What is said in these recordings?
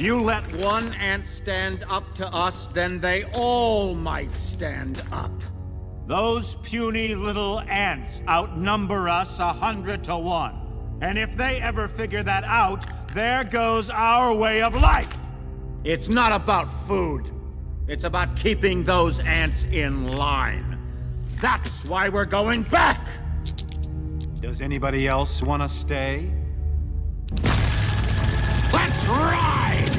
You let one ant stand up to us, then they all might stand up. Those puny little ants outnumber us 100 to 1. And if they ever figure that out, there goes our way of life. It's not about food. It's about keeping those ants in line. That's why we're going back. Does anybody else want to stay? Let's ride!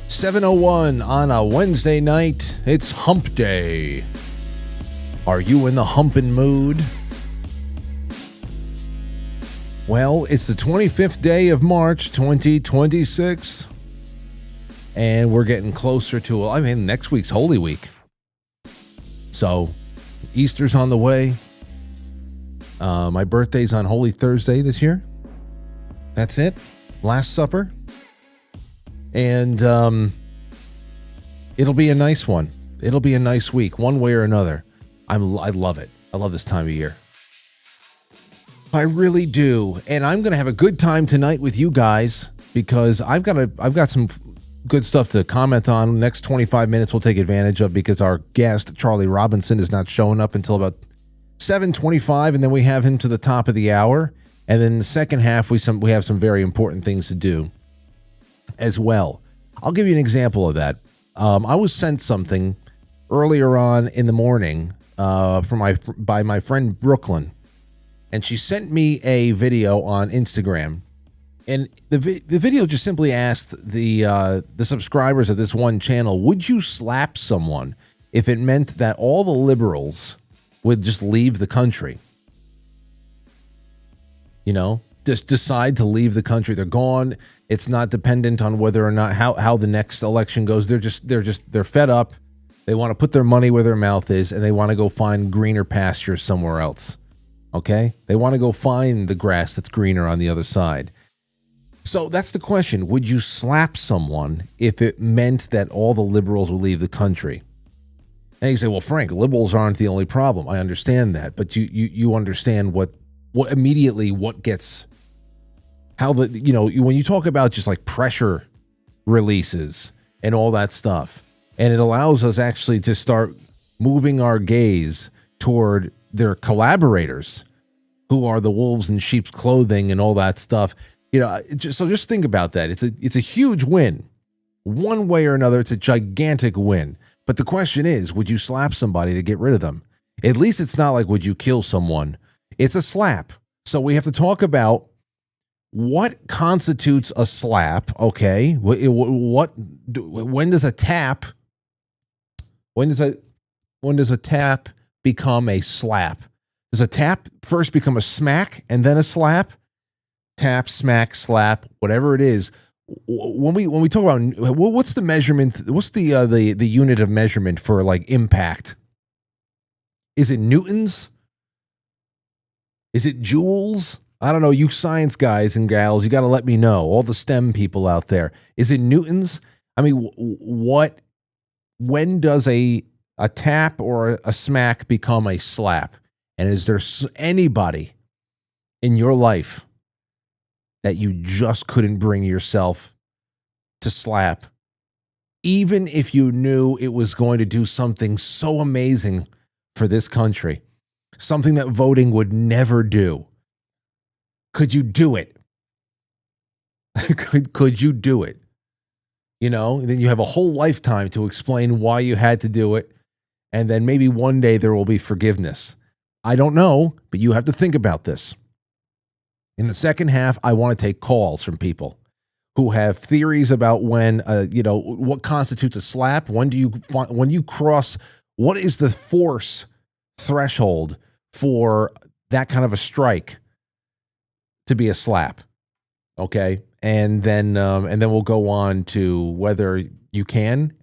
Seven oh one on a Wednesday night. It's hump day. Are you in the humping mood? Well, it's the 25th day of March 2026, and we're getting closer to, next week's Holy Week. So Easter's on the way. My birthday's on Holy Thursday this year. That's it. Last Supper. And it'll be a nice one. It'll be a nice week, one way or another. I love it. I love this time of year. I really do. And I'm going to have a good time tonight with you guys because I've got some good stuff to comment on. The next 25 minutes we'll take advantage of because our guest, Charlie Robinson, is not showing up until about 7:25, and then we have him to the top of the hour. And then the second half, we have some very important things to do as well. I'll give you an example of that. I was sent something earlier on in the morning by my friend Brooklyn, and she sent me a video on Instagram, and the video just simply asked the subscribers of this one channel, would you slap someone if it meant that all the liberals would just leave the country? You know, just decide to leave the country. They're gone. It's not dependent on whether or not how the next election goes. They're fed up. They want to put their money where their mouth is, and they want to go find greener pastures somewhere else. Okay? They want to go find the grass that's greener on the other side. So that's the question. Would you slap someone if it meant that all the liberals would leave the country? And you say, well, Frank, liberals aren't the only problem. I understand that, but you understand what immediately what gets, how the, you know, when you talk about just like pressure releases and all that stuff, and it allows us actually to start moving our gaze toward their collaborators who are the wolves in sheep's clothing and all that stuff. You know, just think about that. It's a huge win. One way or another, it's a gigantic win. But the question is, would you slap somebody to get rid of them? At least it's not like, would you kill someone? It's a slap. So we have to talk about what constitutes a slap, okay? When does a tap become a slap? Does a tap first become a smack and then a slap? Tap, smack, slap, whatever it is. When we talk about, what's the measurement? What's the unit of measurement for like impact? Is it newtons? Is it joules? I don't know. You science guys and gals, you got to let me know. All the STEM people out there. Is it newtons? I mean, when does a tap or a smack become a slap? And is there anybody in your life that you just couldn't bring yourself to slap, even if you knew it was going to do something so amazing for this country, something that voting would never do? Could you do it? could you do it? You know, and then you have a whole lifetime to explain why you had to do it. And then maybe one day there will be forgiveness. I don't know, but you have to think about this. In the second half, I want to take calls from people who have theories about when, what constitutes a slap. When do you cross What is the force threshold for that kind of a strike to be a slap? Okay. And then we'll go on to whether you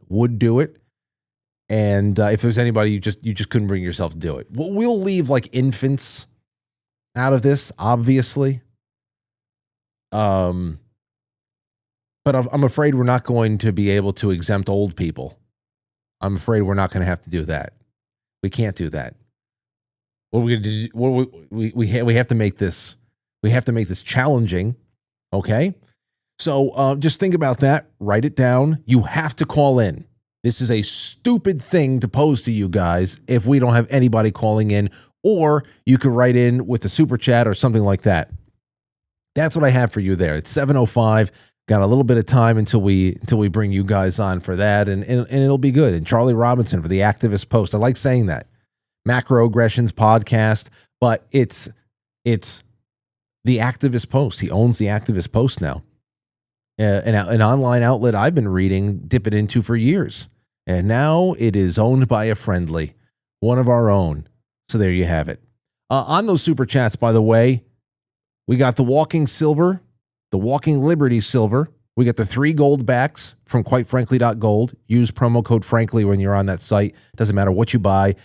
would do it. And if there's anybody you just couldn't bring yourself to do it. We'll leave like infants out of this, obviously. But I'm afraid we're not going to be able to exempt old people. I'm afraid we're not going to have to do that. We can't do that. What we're going to do, we have to make this. We have to make this challenging. Okay. So just think about that. Write it down. You have to call in. This is a stupid thing to pose to you guys if we don't have anybody calling in, or you could write in with a super chat or something like that. That's what I have for you there. It's 7:05. Got a little bit of time until we bring you guys on for that, and it'll be good. And Charlie Robinson for the Activist Post. I like saying that. Macroaggressions podcast, but it's the Activist Post. He owns the Activist Post now. An online outlet I've been reading, dipping into for years. And now it is owned by a friendly, one of our own. So there you have it. On those super chats, by the way, we got the Walking Silver, the Walking Liberty Silver. We got the 3 gold backs from quitefrankly.gold. Use promo code Frankly when you're on that site. Doesn't matter what you buy.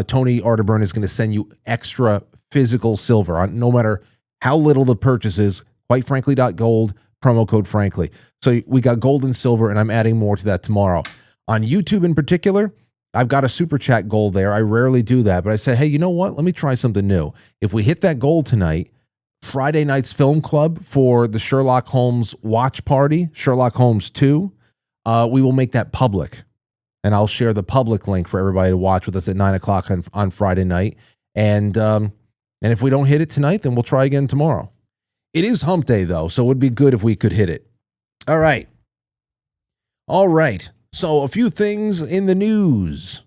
Tony Arterburn is going to send you extra physical silver, no matter how little the purchase is. Quitefrankly.gold. Promo code Frankly. So we got gold and silver, and I'm adding more to that tomorrow. On YouTube in particular, I've got a super chat goal there. I rarely do that, but I said, hey, you know what? Let me try something new. If we hit that goal tonight, Friday night's film club for the Sherlock Holmes watch party, Sherlock Holmes 2, we will make that public. And I'll share the public link for everybody to watch with us at 9 o'clock on Friday night. And if we don't hit it tonight, then we'll try again tomorrow. It is hump day, though, so it would be good if we could hit it. All right. So a few things in the news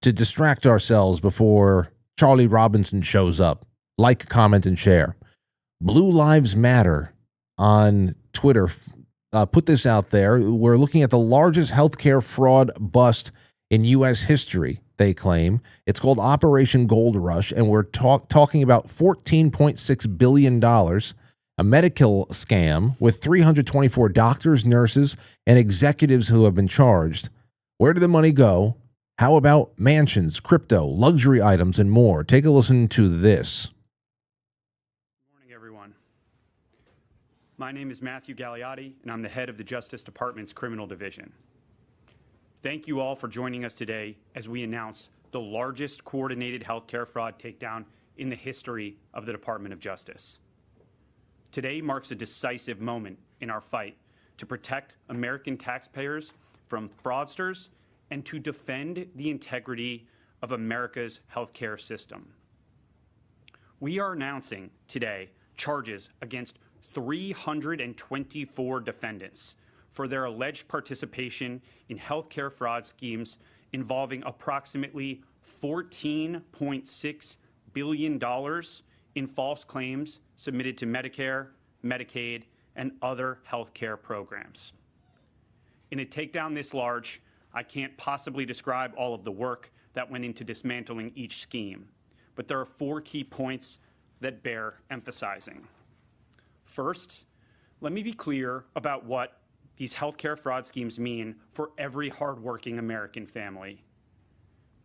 to distract ourselves before Charlie Robinson shows up. Like, comment, and share. Blue Lives Matter on Twitter put this out there. We're looking at the largest healthcare fraud bust in U.S. history, they claim. It's called Operation Gold Rush, and we're talking about $14.6 billion. A medical scam with 324 doctors, nurses, and executives who have been charged. Where did the money go? How about mansions, crypto, luxury items, and more? Take a listen to this. Good morning, everyone. My name is Matthew Gagliotti, and I'm the head of the Justice Department's Criminal Division. Thank you all for joining us today as we announce the largest coordinated healthcare fraud takedown in the history of the Department of Justice. Today marks a decisive moment in our fight to protect American taxpayers from fraudsters and to defend the integrity of America's healthcare system. We are announcing today charges against 324 defendants for their alleged participation in healthcare fraud schemes involving approximately $14.6 billion in false claims submitted to Medicare, Medicaid, and other healthcare programs. In a takedown this large, I can't possibly describe all of the work that went into dismantling each scheme, but there are 4 key points that bear emphasizing. First, let me be clear about what these healthcare fraud schemes mean for every hardworking American family.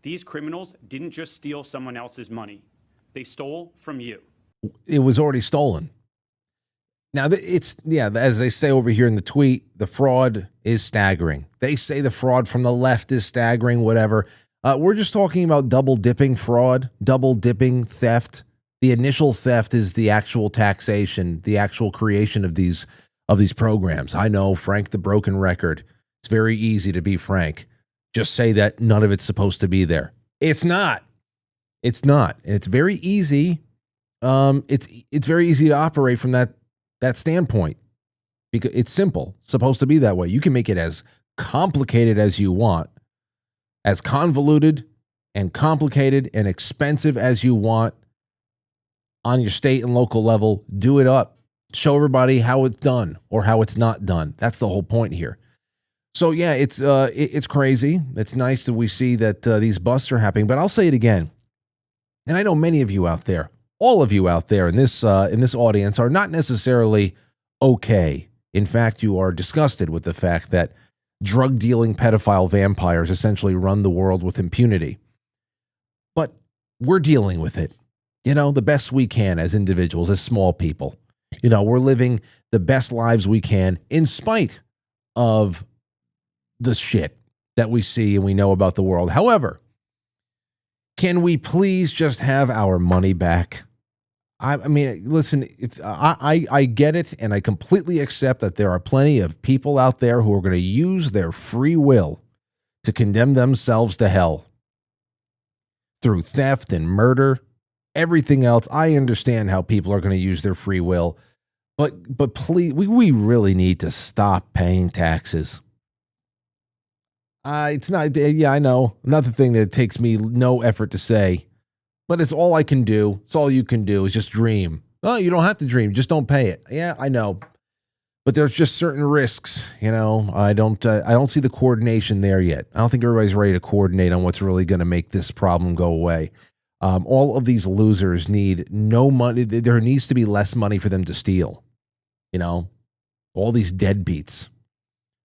These criminals didn't just steal someone else's money. They stole from you. It was already stolen. Now, as they say over here in the tweet, the fraud is staggering. They say the fraud from the left is staggering, whatever. We're just talking about double dipping fraud, double dipping theft. The initial theft is the actual taxation, the actual creation of these programs. I know, Frank the Broken Record. It's very easy to be Frank. Just say that none of it's supposed to be there. It's not. It's not. And it's very easy. It's very easy to operate from that standpoint because it's simple. It's supposed to be that way. You can make it as complicated as you want, as convoluted and complicated and expensive as you want on your state and local level. Do it up. Show everybody how it's done or how it's not done. That's the whole point here. So yeah, it's crazy. It's nice that we see that these busts are happening. But I'll say it again, and I know many of you out there, all of you out there in this audience are not necessarily okay. In fact, you are disgusted with the fact that drug dealing pedophile vampires essentially run the world with impunity. But we're dealing with it, the best we can as individuals, as small people. We're living the best lives we can in spite of the shit that we see and we know about the world. However, can we please just have our money back? I mean, listen, I get it, and I completely accept that there are plenty of people out there who are going to use their free will to condemn themselves to hell through theft and murder, everything else. I understand how people are going to use their free will, but please, we really need to stop paying taxes. It's not, yeah, I know, another thing that takes me no effort to say, but it's all I can do. It's all you can do is just dream. Oh, you don't have to dream. Just don't pay it. Yeah, I know. But there's just certain risks, I don't see the coordination there yet. I don't think everybody's ready to coordinate on what's really going to make this problem go away. All of these losers need no money. There needs to be less money for them to steal. All these deadbeats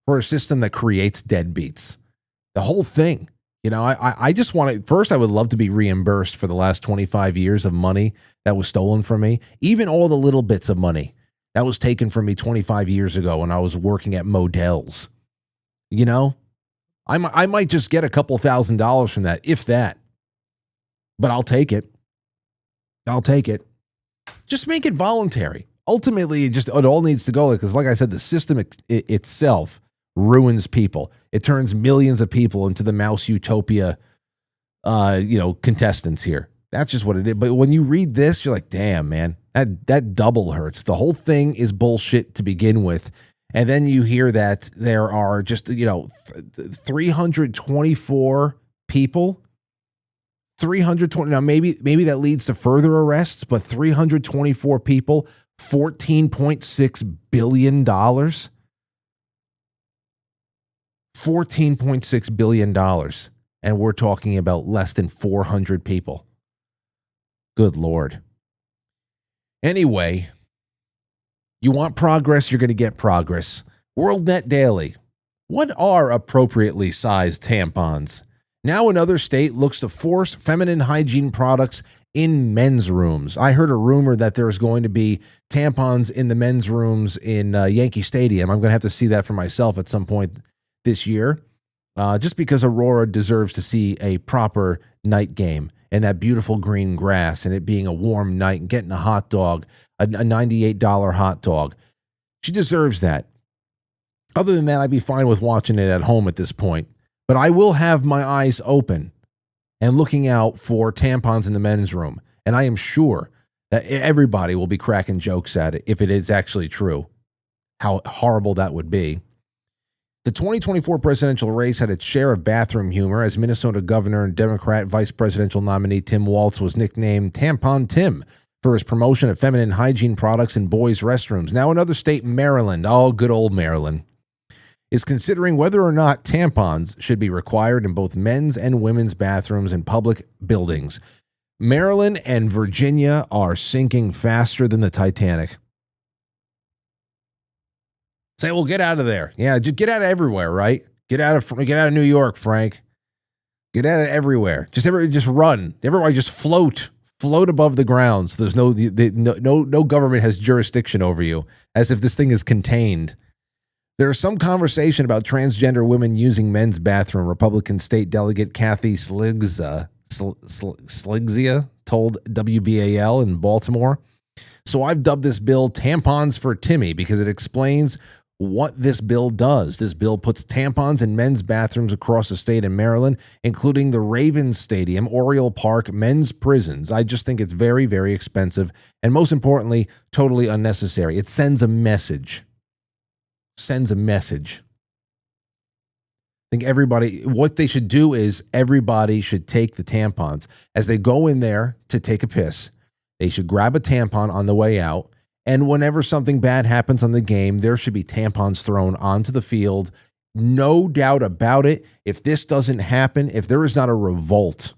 for a system that creates deadbeats. The whole thing. I just want to, first, I would love to be reimbursed for the last 25 years of money that was stolen from me. Even all the little bits of money that was taken from me 25 years ago when I was working at Modell's. I might just get a couple $1,000s from that, if that. But I'll take it. Just make it voluntary. Ultimately, it all needs to go, because like I said, the system itself ruins people. It turns millions of people into the mouse utopia, contestants here. That's just what it is. But when you read this, you're like, damn, man, that double hurts. The whole thing is bullshit to begin with. And then you hear that there are just, 324 people. 320. Now, maybe that leads to further arrests, but 324 people, $14.6 billion. $14.6 billion. And we're talking about less than 400 people. Good Lord. Anyway, you want progress, you're going to get progress. WorldNet Daily. What are appropriately sized tampons? Now another state looks to force feminine hygiene products in men's rooms. I heard a rumor that there's going to be tampons in the men's rooms in Yankee Stadium. I'm going to have to see that for myself at some point this year, just because Aurora deserves to see a proper night game and that beautiful green grass and it being a warm night and getting a hot dog, a $98 hot dog. She deserves that. Other than that, I'd be fine with watching it at home at this point. But I will have my eyes open and looking out for tampons in the men's room. And I am sure that everybody will be cracking jokes at it if it is actually true. How horrible that would be. The 2024 presidential race had its share of bathroom humor as Minnesota governor and Democrat vice presidential nominee Tim Walz was nicknamed Tampon Tim for his promotion of feminine hygiene products in boys' restrooms. Now another state, Maryland, good old Maryland, is considering whether or not tampons should be required in both men's and women's bathrooms in public buildings. Maryland and Virginia are sinking faster than the Titanic. Say, well, get out of there. Yeah, just get out of everywhere, right? Get out of New York, Frank. Get out of everywhere. Just run. Everybody just float above the ground. So there's no government has jurisdiction over you, as if this thing is contained. There's some conversation about transgender women using men's bathroom. Republican State Delegate Kathy Sligzia told WBAL in Baltimore. So I've dubbed this bill Tampons for Timmy because it explains what this bill does. This bill puts tampons in men's bathrooms across the state in Maryland, including the Ravens Stadium, Oriole Park, men's prisons. I just think it's very, very expensive and, most importantly, totally unnecessary. It sends a message. I think what they should do is everybody should take the tampons. As they go in there to take a piss, they should grab a tampon on the way out. And whenever something bad happens on the game, there should be tampons thrown onto the field No doubt about it. If this doesn't happen, if there is not a revolt,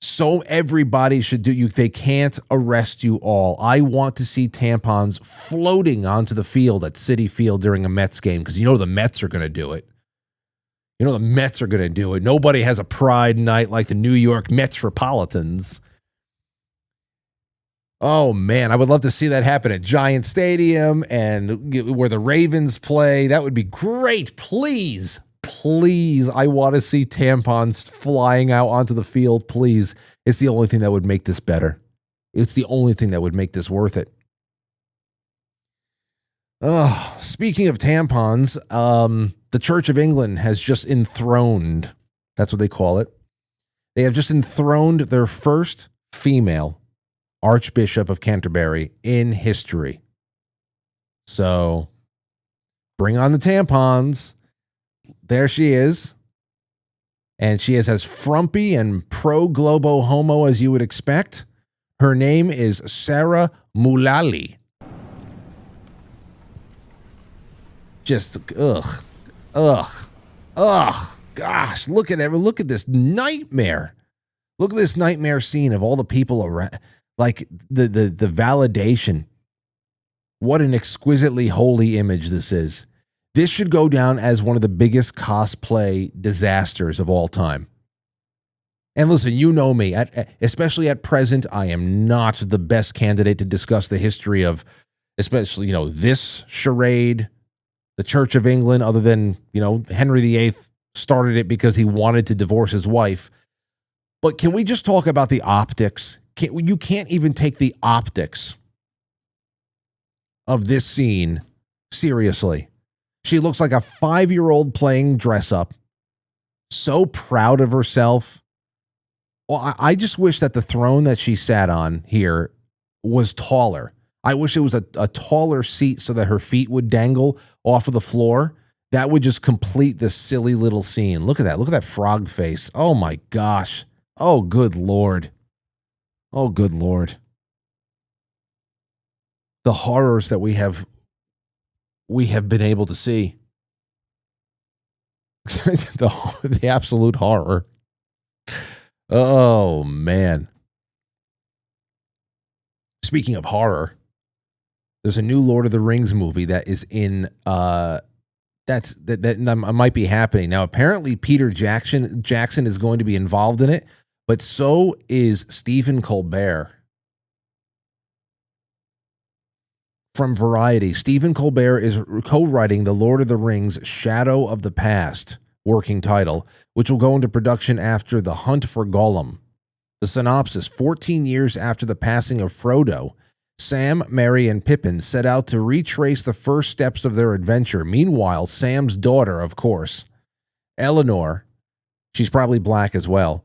so everybody should do you. They can't arrest you all. I want to see tampons floating onto the field at Citi Field during a Mets game, because you know the Mets are going to do it. You know the Mets are going to do it. Nobody has a pride night like the New York Metropolitans. Oh, man, I would love to see that happen at Giant Stadium and where the Ravens play. That would be great. Please, please, I want to see tampons flying out onto the field, please. It's the only thing that would make this better. It's the only thing that would make this worth it. Oh, speaking of tampons, the Church of England has just enthroned, that's what they call it. They have just enthroned their first female Archbishop of Canterbury in history. So, bring on the tampons. There she is. And she is as frumpy and pro-globo homo as you would expect. Her name is Sarah Mullally. Just, ugh. Gosh, look at this nightmare. Look at this nightmare scene of all the people around. Like the validation. What an exquisitely holy image this is. This should go down as one of the biggest cosplay disasters of all time. And listen, you know me, especially at present, I am not the best candidate to discuss the history of, especially, this charade, the Church of England, other than, Henry VIII started it because he wanted to divorce his wife. But can we just talk about the optics? You can't even take the optics of this scene seriously. She looks like a 5-year-old playing dress up. So proud of herself. Well, I just wish that the throne that she sat on here was taller. I wish it was a taller seat so that her feet would dangle off of the floor. That would just complete this silly little scene. Look at that. Look at that frog face. Oh my gosh. Oh, good Lord. Oh, good Lord. The horrors that we have been able to see. the absolute horror. Oh, man. Speaking of horror, there's a new Lord of the Rings movie that is in that might be happening. Now, apparently Peter Jackson is going to be involved in it, but so is Stephen Colbert. From Variety, Stephen Colbert is co-writing The Lord of the Rings Shadow of the Past, working title, which will go into production after The Hunt for Gollum. The synopsis: 14 years after the passing of Frodo, Sam, Merry, and Pippin set out to retrace the first steps of their adventure. Meanwhile, Sam's daughter, of course, Eleanor, she's probably black as well,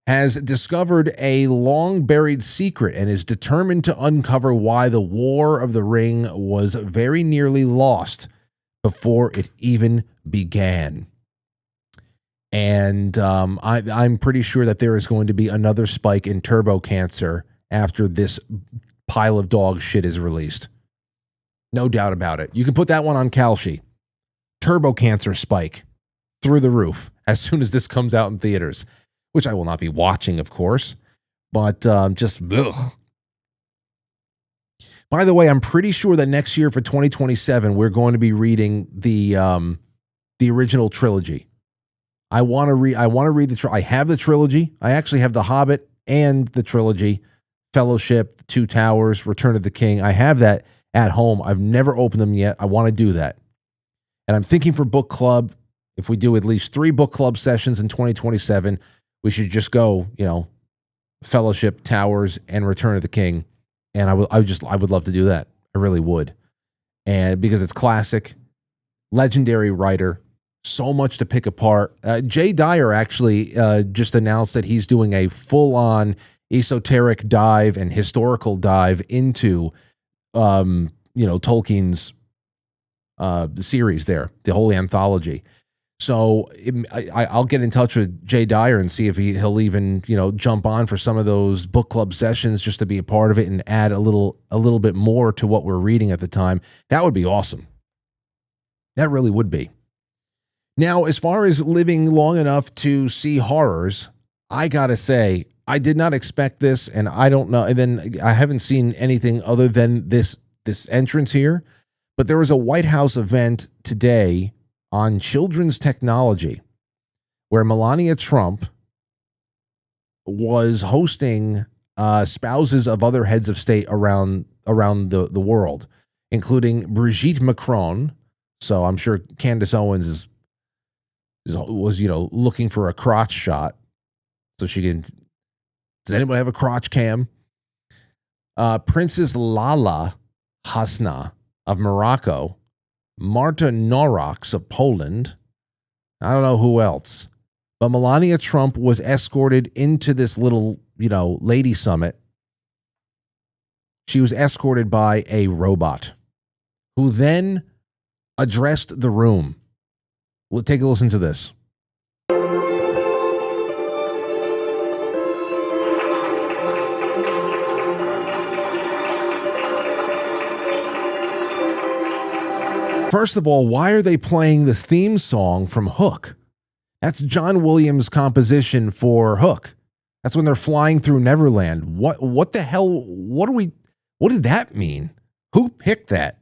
has discovered a long-buried secret and is determined to uncover why the War of the Ring was very nearly lost before it even began. And I'm pretty sure that there is going to be another spike in turbo cancer after this pile of dog shit is released. No doubt about it. You can put that one on Kalshi. Turbo cancer spike through the roof as soon as this comes out in theaters, which I will not be watching, of course, but just ugh. By the way, I'm pretty sure that next year for 2027, we're going to be reading the original trilogy. I want to read I have the trilogy. I actually have The Hobbit and the trilogy, Fellowship, The Two Towers, Return of the King. I have that at home. I've never opened them yet. I want to do that. And I'm thinking for book club, if we do at least 3 book club sessions in 2027, we should just go, Fellowship, Towers, and Return of the King. And I would love to do that. I really would. And because it's classic, legendary writer, so much to pick apart. Jay Dyer actually just announced that he's doing a full-on esoteric dive and historical dive into, Tolkien's series there, the Holy Anthology. So I'll get in touch with Jay Dyer and see if he'll even, jump on for some of those book club sessions just to be a part of it and add a little bit more to what we're reading at the time. That would be awesome. That really would be. Now, as far as living long enough to see horrors, I gotta say, I did not expect this, and I don't know. And then I haven't seen anything other than this entrance here. But there was a White House event today on children's technology where Melania Trump was hosting spouses of other heads of state around the world, including Brigitte Macron. So I'm sure Candace Owens was looking for a crotch shot, so she can. Does anybody have a crotch cam? Princess Lala Hasna of Morocco, Marta Norox of Poland. I don't know who else, but Melania Trump was escorted into this little lady summit. She was escorted by a robot who then addressed the room. We'll take a listen to this. First of all, why are they playing the theme song from Hook? That's John Williams' composition for Hook. That's when they're flying through Neverland. What the hell? What did that mean? Who picked that?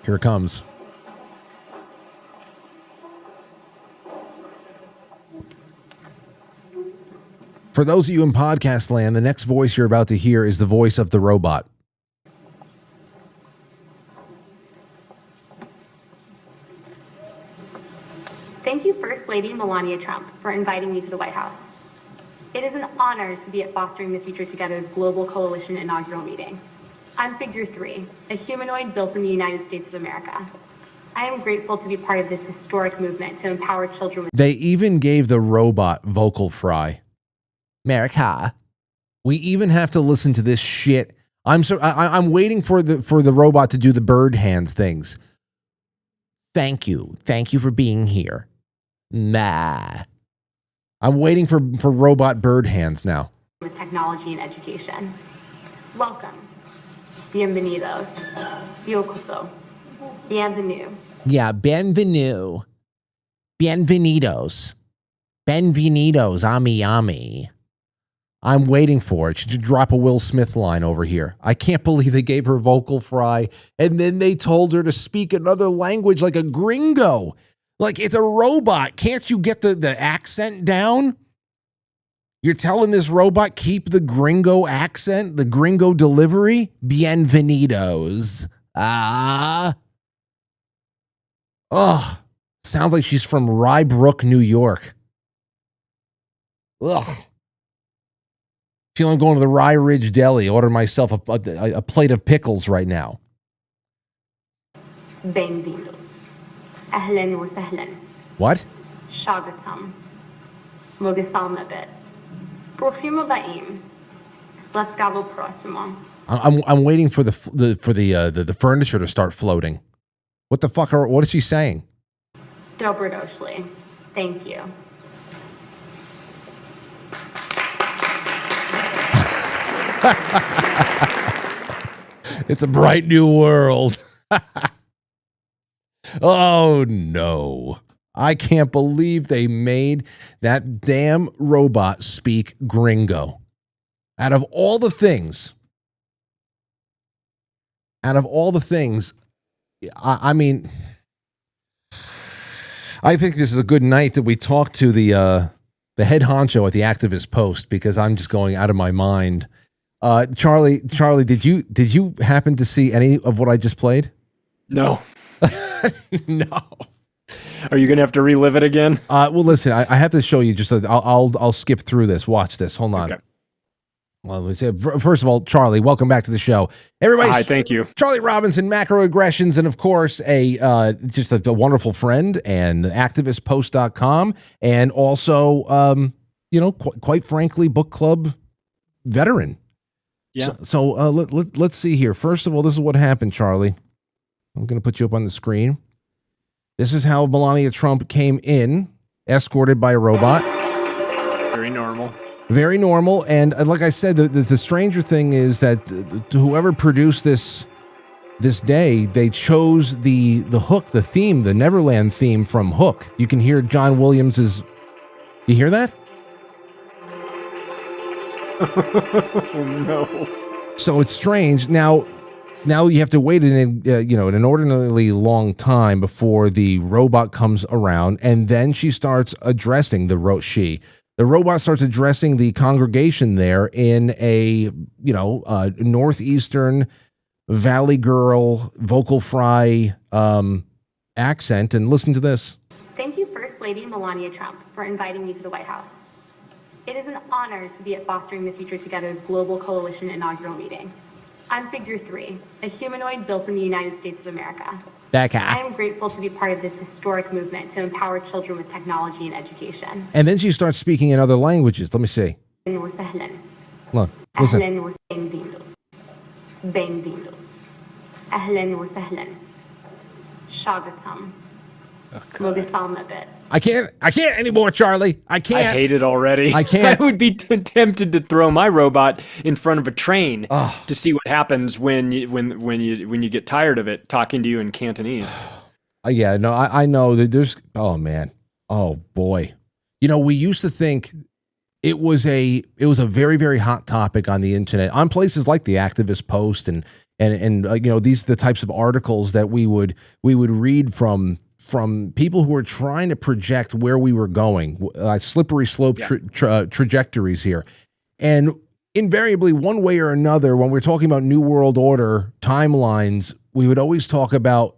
Here it comes. For those of you in podcast land, the next voice you're about to hear is the voice of the robot. Thank you, First Lady Melania Trump, for inviting me to the White House. It is an honor to be at Fostering the Future Together's Global Coalition inaugural meeting. I'm Figure 3, a humanoid built in the United States of America. I am grateful to be part of this historic movement to empower children. They even gave the robot vocal fry. America. We even have to listen to this shit. I'm waiting for the robot to do the bird hands things. Thank you for being here. Nah. I'm waiting for robot bird hands now. With technology and education. Welcome. Bienvenidos. Yokoso. Bienvenue. Yeah, bienvenue. Bienvenidos. Bienvenidos, ami. I'm waiting for it. She should drop a Will Smith line over here. I can't believe they gave her vocal fry, and then they told her to speak another language like a gringo. Like, it's a robot. Can't you get the accent down? You're telling this robot, keep the gringo accent, the gringo delivery? Bienvenidos. Sounds like she's from Rye Brook, New York. Ugh. Feel I'm going to the Rye Ridge Deli, order myself a plate of pickles right now. Bem-vindos. Ahlan wa sahlan. What? Shagatam. Mogisalmabit. Bruchim aba'im. Laskavo próximo. I'm waiting for the furniture to start floating. What the fuck what is she saying? Dobrodošli. Thank you. It's a bright new world. Oh no. I can't believe they made that damn robot speak gringo. Out of all the things, I mean, I think this is a good night that we talk to the head honcho at the Activist Post, because I'm just going out of my mind. Charlie, did you happen to see any of what I just played? No. No. Are you gonna have to relive it again? Well, listen, I have to show you. Just I'll skip through this. Watch this. Hold on. Well, let's say, first of all, Charlie, welcome back to the show. Everybody, Hi, thank you. Charlie Robinson, Macroaggressions, and of course, just a wonderful friend and activistpost.com, and also, quite frankly, book club veteran. Yeah. So let's see here. First of all, this is what happened, Charlie. I'm going to put you up on the screen. This is how Melania Trump came in, escorted by a robot. Very normal. Very normal. And like I said, the stranger thing is that whoever produced this day, they chose the hook, the theme, the Neverland theme from Hook. You can hear John Williams's. You hear that? Oh, no. So it's strange. Now you have to wait an inordinately long time before the robot comes around, and then she starts addressing the robot starts addressing the congregation there in a northeastern Valley Girl vocal fry accent. And listen to this. Thank you, First Lady Melania Trump, for inviting me to the White House. It is an honor to be at Fostering the Future Together's Global Coalition inaugural meeting. I'm Figure 3, a humanoid built in the United States of America. I am grateful to be part of this historic movement to empower children with technology and education. And then she starts speaking in other languages. Let me see. Look, listen. Ahlan wa bem-vindos. Bem-vindos. Ahlan wa sahlan. Shagatam. I can't anymore, Charlie. I can't. I hate it already. I can't. I would be tempted to throw my robot in front of a train to see what happens when you get tired of it talking to you in Cantonese. Yeah, no, I know that there's. Oh man, oh boy. We used to think it was a very, very hot topic on the internet, on places like the Activist Post and these are the types of articles that we would read from people who are trying to project where we were going, slippery slope trajectories here. And invariably, one way or another, when we're talking about New World Order timelines, we would always talk about,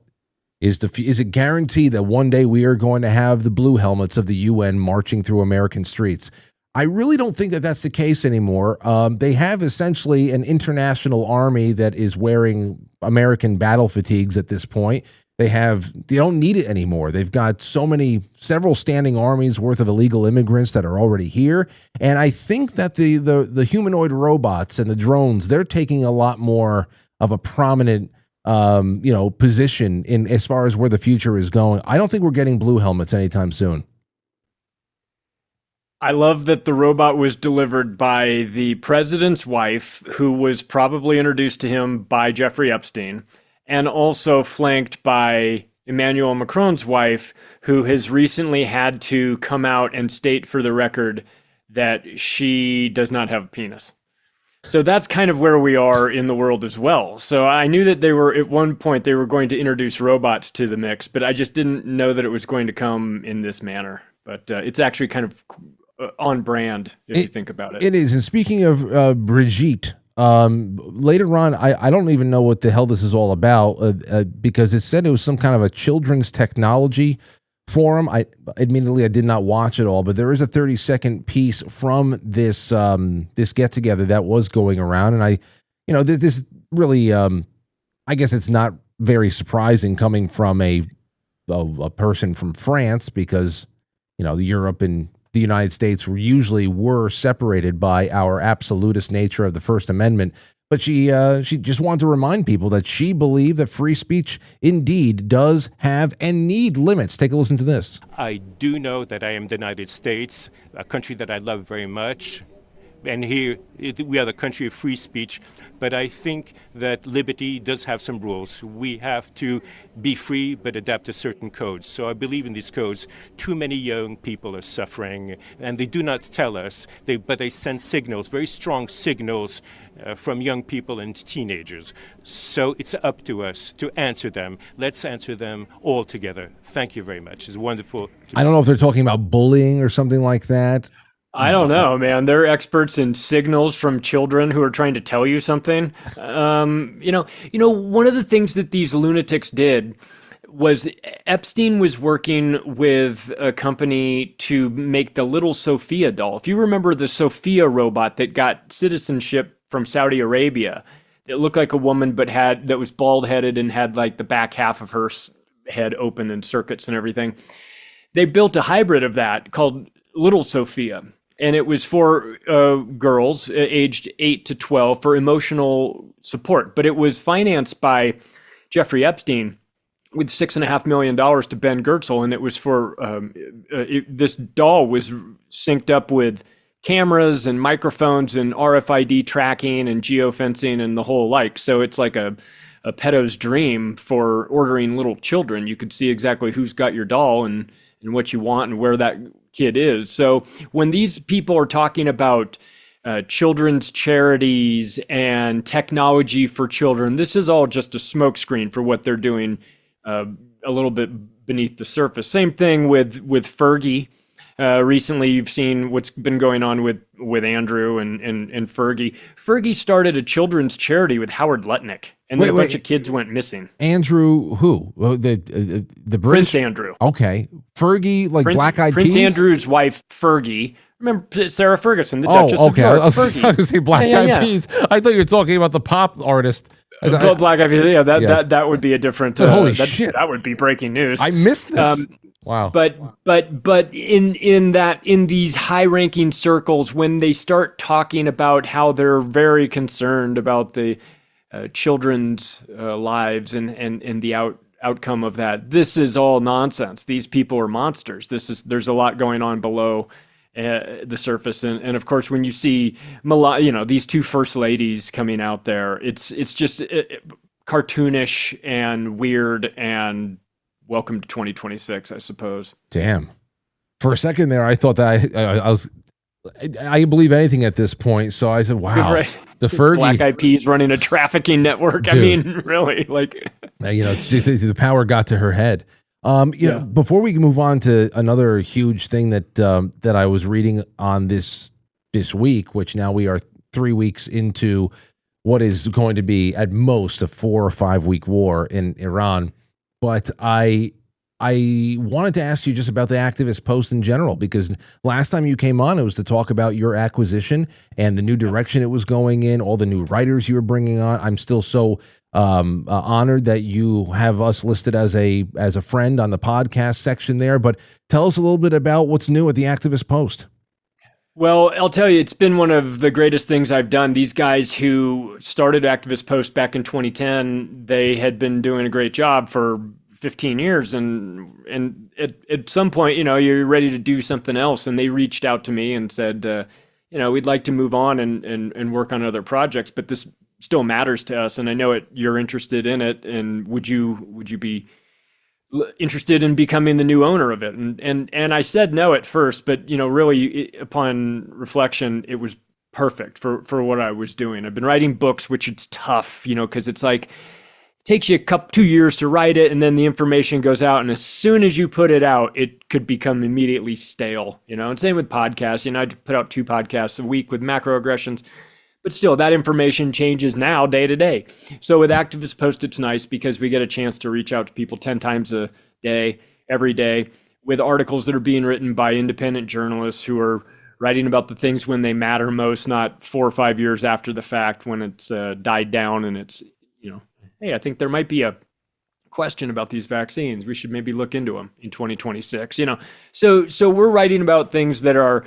is it guaranteed that one day we are going to have the blue helmets of the UN marching through American streets? I really don't think that that's the case anymore. They have essentially an international army that is wearing American battle fatigues at this point. They don't need it anymore. They've got several standing armies worth of illegal immigrants that are already here. And I think that the humanoid robots and the drones, they're taking a lot more of a prominent, position in as far as where the future is going. I don't think we're getting blue helmets anytime soon. I love that the robot was delivered by the president's wife, who was probably introduced to him by Jeffrey Epstein, and also flanked by Emmanuel Macron's wife, who has recently had to come out and state for the record that she does not have a penis. So that's kind of where we are in the world as well. So I knew that at one point they were going to introduce robots to the mix, but I just didn't know that it was going to come in this manner. But it's actually kind of on brand if you think about it. It is. And speaking of Brigitte, later on, I don't even know what the hell this is all about because it said it was some kind of a children's technology forum. Admittedly, I did not watch it all, but there is a 30-second piece from this get together that was going around, and this really, I guess it's not very surprising coming from a person from France because Europe and the United States usually were separated by our absolutist nature of the First Amendment. But she just wanted to remind people that she believed that free speech indeed does have and need limits. Take a listen to this. I do know that I am the United States, a country that I love very much. And here, we are the country of free speech, but I think that liberty does have some rules. We have to be free, but adapt to certain codes. So I believe in these codes. Too many young people are suffering, and they do not tell us, but they send signals, very strong signals from young people and teenagers. So it's up to us to answer them. Let's answer them all together. Thank you very much. It's wonderful. I don't know if they're talking about bullying or something like that. I don't know, man. They're experts in signals from children who are trying to tell you something. One of the things that these lunatics did was Epstein was working with a company to make the little Sophia doll. If you remember the Sophia robot that got citizenship from Saudi Arabia, it looked like a woman but that was bald-headed and had like the back half of her head open and circuits and everything. They built a hybrid of that called Little Sophia, and it was for girls aged 8 to 12 for emotional support. But it was financed by Jeffrey Epstein with $6.5 million to Ben Goertzel, and it was for this doll was synced up with cameras and microphones and RFID tracking and geofencing and the whole like. So it's like a pedo's dream for ordering little children. You could see exactly who's got your doll and what you want and where that kid is. So when these people are talking about children's charities and technology for children, this is all just a smokescreen for what they're doing a little bit beneath the surface. Same thing with Fergie. Recently, you've seen what's been going on with Andrew and Fergie. Fergie started a children's charity with Howard Lutnick, and then a bunch of kids went missing. Andrew, who? The British? Prince Andrew. Okay. Fergie, like Black Eyed Peas? Prince Andrew's wife, Fergie. Remember Sarah Ferguson, the Duchess of York. I was going to say Black Eyed Peas. I thought you were talking about the pop artist. Black Eyed Peas, that would be a different. Holy shit! That would be breaking news. I missed this. Wow. But in these high-ranking circles, when they start talking about how they're very concerned about the children's lives and the outcome of that, this is all nonsense. These people are monsters. There's a lot going on below the surface, and of course, when you see these two first ladies coming out there, it's just cartoonish and weird and welcome to 2026, I suppose. Damn. For a second there, I thought that I believe anything at this point. So I said, wow, right. The Fergie. Black Eyed Peas running a trafficking network. Dude. I mean, really, like. The power got to her head. You know, before we move on to another huge thing that I was reading on this week, which now we are 3 weeks into what is going to be at most a 4 or 5 week war in Iran. But I wanted to ask you just about the activist post in general, because last time you came on, it was to talk about your acquisition and the new direction it was going in, all the new writers you were bringing on. I'm still so honored that you have us listed as a friend on the podcast section there. But tell us a little bit about what's new at the activist post. Well, I'll tell you, it's been one of the greatest things I've done. These guys who started Activist Post back in 2010, they had been doing a great job for 15 years. And at some point, you're ready to do something else. And they reached out to me and said, we'd like to move on and work on other projects, but this still matters to us. And I know you're interested in it. And would you be interested in becoming the new owner of it? And I said no at first, but really upon reflection, it was perfect for what I was doing. I've been writing books, which it's tough, because it's like, it takes you 2 years to write it, and then the information goes out, and as soon as you put it out, it could become immediately stale, and same with podcasts. I put out 2 podcasts a week with macroaggressions, but still that information changes now day to day. So with Activist Post, it's nice because we get a chance to reach out to people 10 times a day, every day, with articles that are being written by independent journalists who are writing about the things when they matter most, not 4 or 5 years after the fact when it's died down and it's, hey, I think there might be a question about these vaccines. We should maybe look into them in 2026, So we're writing about things that are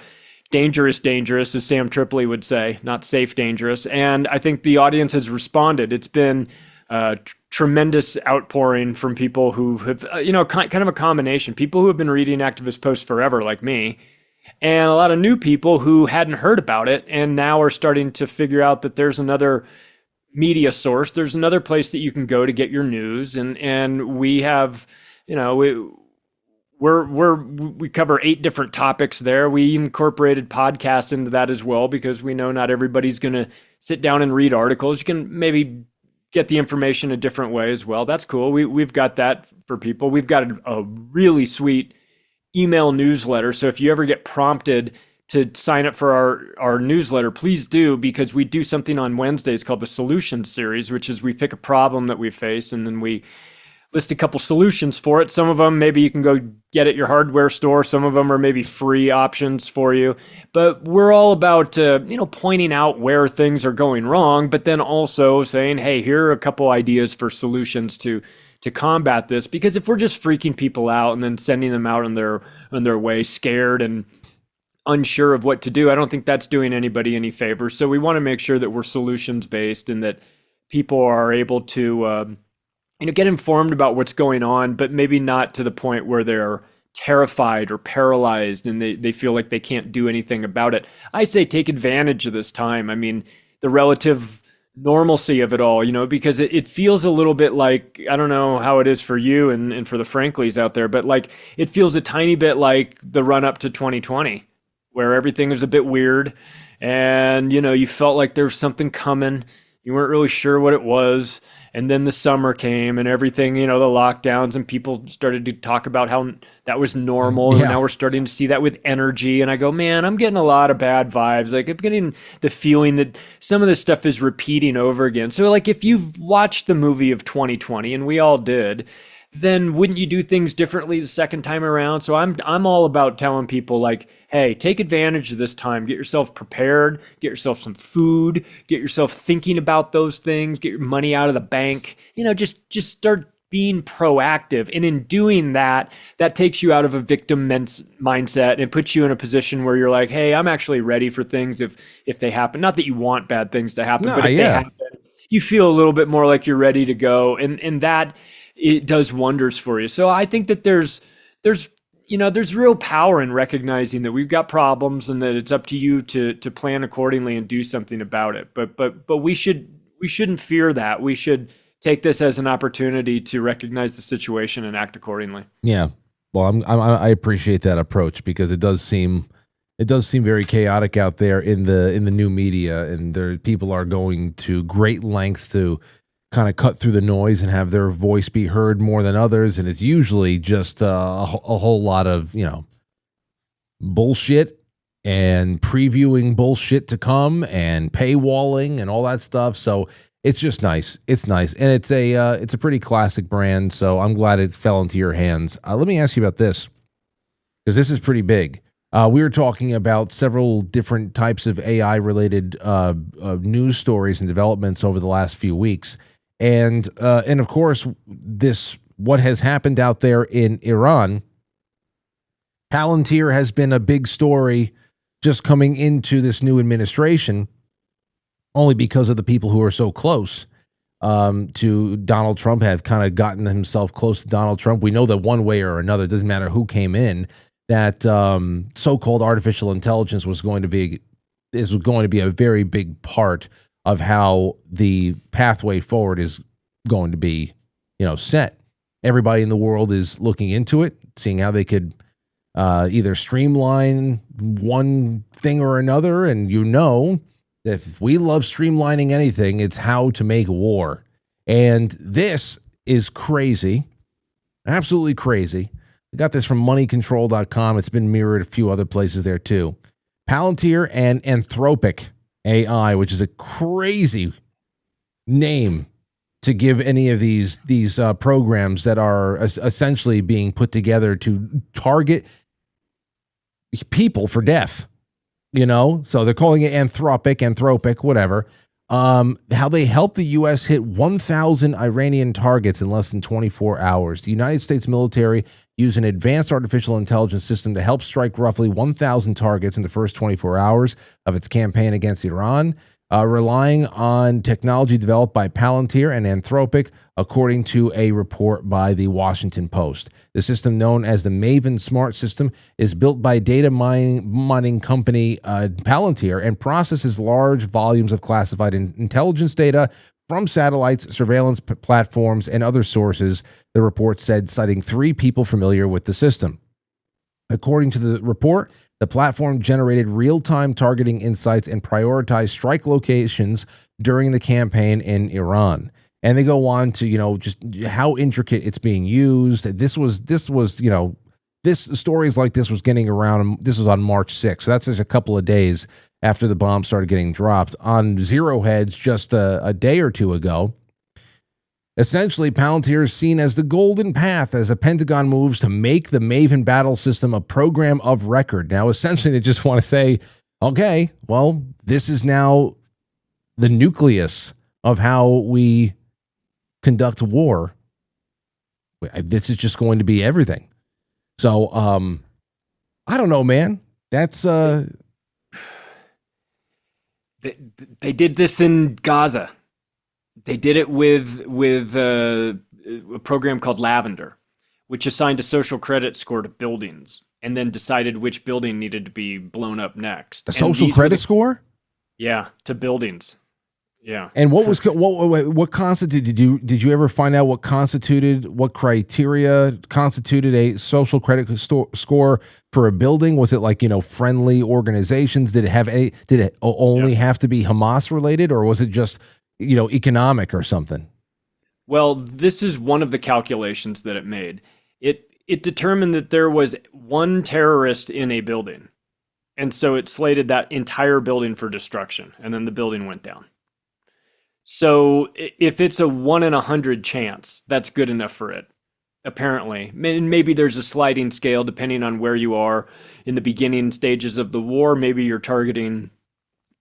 dangerous, as Sam Tripoli would say, not safe, dangerous. And I think the audience has responded. It's been tremendous outpouring from people who have, kind of a combination. People who have been reading Activist Post forever, like me, and a lot of new people who hadn't heard about it and now are starting to figure out that there's another media source. There's another place that you can go to get your news. And we have, we cover 8 different topics there. We incorporated podcasts into that as well, because we know not everybody's going to sit down and read articles. You can maybe get the information a different way as well. That's cool. We've got that for people. We've got a really sweet email newsletter. So if you ever get prompted to sign up for our newsletter, please do, because we do something on Wednesdays called the Solution Series, which is we pick a problem that we face and then we list a couple solutions for it. Some of them maybe you can go get at your hardware store. Some of them are maybe free options for you. But we're all about pointing out where things are going wrong, but then also saying, hey, here are a couple ideas for solutions to combat this. Because if we're just freaking people out and then sending them out on their way scared and unsure of what to do, I don't think that's doing anybody any favors. So we want to make sure that we're solutions based and that people are able to get informed about what's going on, but maybe not to the point where they're terrified or paralyzed and they feel like they can't do anything about it. I say take advantage of this time. I mean, the relative normalcy of it all, because it feels a little bit like, I don't know how it is for you and for the Franklies out there, but like it feels a tiny bit like the run up to 2020, where everything was a bit weird and, you felt like there was something coming. You weren't really sure what it was. And then the summer came and everything, the lockdowns, and people started to talk about how that was normal. Yeah. And now we're starting to see that with energy. And I go, man, I'm getting a lot of bad vibes. Like I'm getting the feeling that some of this stuff is repeating over again. So like if you've watched the movie of 2020, and we all did, then wouldn't you do things differently the second time around? So I'm all about telling people like, hey, take advantage of this time. Get yourself prepared, get yourself some food, get yourself thinking about those things, get your money out of the bank, just start being proactive. And in doing that, that takes you out of a victim mindset and puts you in a position where you're like, hey, I'm actually ready for things if they happen. Not that you want bad things to happen, but if they happen, you feel a little bit more like you're ready to go. And that, it does wonders for you. So I think that there's real power in recognizing that we've got problems and that it's up to you to plan accordingly and do something about it. But we shouldn't fear that. We should take this as an opportunity to recognize the situation and act accordingly. Yeah. Well, I appreciate that approach because it does seem very chaotic out there in the new media, and people are going to great lengths to kind of cut through the noise and have their voice be heard more than others. And it's usually just a whole lot of, bullshit and previewing bullshit to come and paywalling and all that stuff. So it's just nice. It's nice. And it's a pretty classic brand. So I'm glad it fell into your hands. Let me ask you about this, because this is pretty big. We were talking about several different types of AI related news stories and developments over the last few weeks. And of course, what has happened out there in Iran, Palantir has been a big story just coming into this new administration, only because of the people who are so close to Donald Trump, have kind of gotten himself close to Donald Trump. We know that one way or another, it doesn't matter who came in, that so-called artificial intelligence is going to be a very big part of how the pathway forward is going to be, set. Everybody in the world is looking into it, seeing how they could either streamline one thing or another. And if we love streamlining anything, it's how to make war. And this is crazy, absolutely crazy. I got this from moneycontrol.com. It's been mirrored a few other places there too. Palantir and Anthropic AI, which is a crazy name to give any of these programs that are essentially being put together to target people for death. So they're calling it Anthropic, whatever. How they helped the U.S. hit 1,000 Iranian targets in less than 24 hours. The United States military used an advanced artificial intelligence system to help strike roughly 1,000 targets in the first 24 hours of its campaign against Iran, relying on technology developed by Palantir and Anthropic, according to a report by the Washington Post. The system, known as the Maven Smart System, is built by data mining company Palantir and processes large volumes of classified intelligence data from satellites, surveillance platforms, and other sources, the report said, citing 3 people familiar with the system. According to the report, the platform generated real-time targeting insights and prioritized strike locations during the campaign in Iran. And they go on to, just how intricate it's being used. This stories like this was getting around. This was on March 6th. So that's just a couple of days after the bomb started getting dropped. On Zero Heads just a day or two ago, Essentially, Palantir is seen as the golden path as the Pentagon moves to make the Maven battle system a program of record. Now, essentially, they just want to say, okay, well, this is now the nucleus of how we conduct war. This is just going to be everything. So, I don't know, man. That's They did this in Gaza. They did it with a program called Lavender, which assigned a social credit score to buildings and then decided which building needed to be blown up next. A social credit score? Yeah, to buildings. Yeah. And what constituted? Did you ever find out what criteria constituted a social credit score for a building? Was it like, friendly organizations? Did it only have to be Hamas related, or was it just economic or something? Well, this is one of the calculations that it made. It determined that there was one terrorist in a building, and so it slated that entire building for destruction, and then the building went down. So if it's a 1 in 100 chance, that's good enough for it, apparently. And maybe there's a sliding scale depending on where you are in the beginning stages of the war. Maybe you're targeting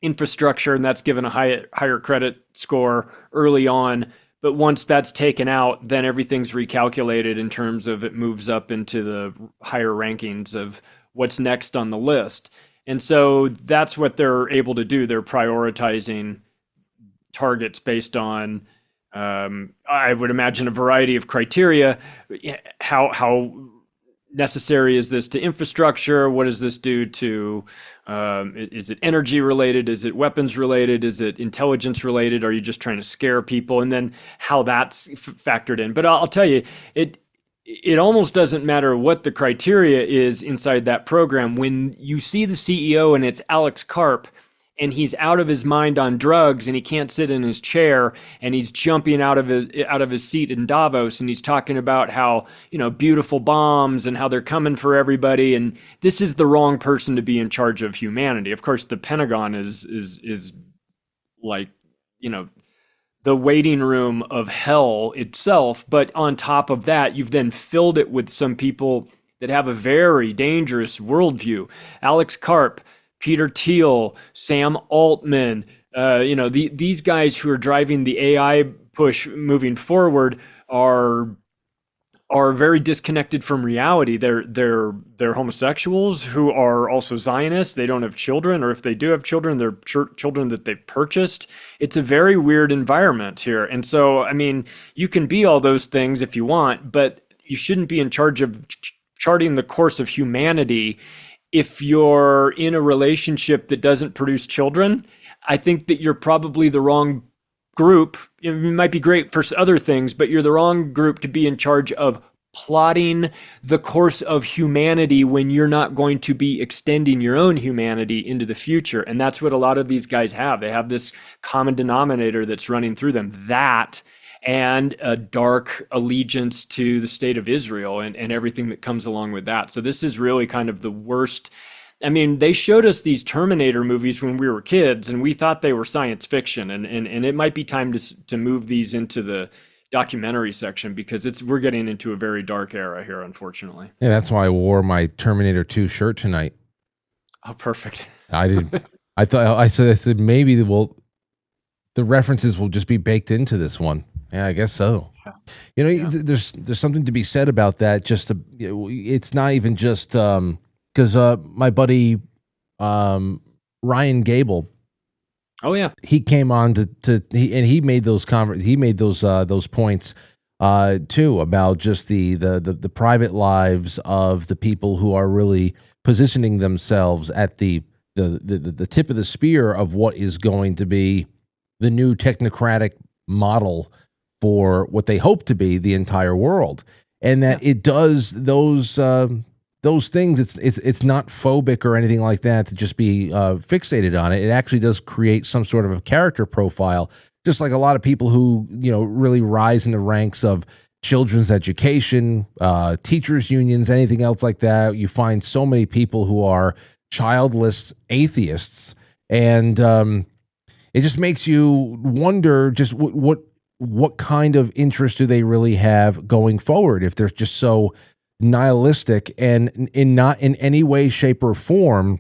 infrastructure and that's given a higher credit score early on. But once that's taken out, then everything's recalculated in terms of it moves up into the higher rankings of what's next on the list. And so that's what they're able to do. They're prioritizing targets based on, I would imagine, a variety of criteria. How necessary is this to infrastructure? What does this do to, is it energy related? Is it weapons related? Is it intelligence related? Are you just trying to scare people? And then how that's factored in. But I'll tell you, it almost doesn't matter what the criteria is inside that program. When you see the CEO and it's Alex Karp, and he's out of his mind on drugs and he can't sit in his chair and he's jumping out of his seat in Davos and he's talking about how, beautiful bombs and how they're coming for everybody. And this is the wrong person to be in charge of humanity. Of course, the Pentagon is like, the waiting room of hell itself. But on top of that, you've then filled it with some people that have a very dangerous worldview. Alex Karp, Peter Thiel, Sam Altman, these guys who are driving the AI push moving forward are very disconnected from reality. They're homosexuals who are also Zionists. They don't have children, or if they do have children, they're children that they've purchased. It's a very weird environment here. And so, you can be all those things if you want, but you shouldn't be in charge of charting the course of humanity. If you're in a relationship that doesn't produce children, I think that you're probably the wrong group. It might be great for other things, but you're the wrong group to be in charge of plotting the course of humanity when you're not going to be extending your own humanity into the future. And that's what a lot of these guys have. They have this common denominator that's running through them. That and a dark allegiance to the state of Israel and everything that comes along with that. So this is really kind of the worst. They showed us these Terminator movies when we were kids, and we thought they were science fiction. And it might be time to move these into the documentary section, because we're getting into a very dark era here, unfortunately. Yeah, that's why I wore my Terminator 2 shirt tonight. Oh, perfect. I did. I said maybe the references will just be baked into this one. Yeah, I guess so. Yeah. There's something to be said about that. It's not even just because my buddy Ryan Gable. Oh yeah, he came on he made those points too about just the private lives of the people who are really positioning themselves at the tip of the spear of what is going to be the new technocratic model for what they hope to be the entire world, and that it does those things. It's not phobic or anything like that to just be fixated on it. It actually does create some sort of a character profile, just like a lot of people who really rise in the ranks of children's education, teachers unions, anything else like that. You find so many people who are childless atheists, and it just makes you wonder just what what kind of interest do they really have going forward if they're just so nihilistic and not in any way, shape, or form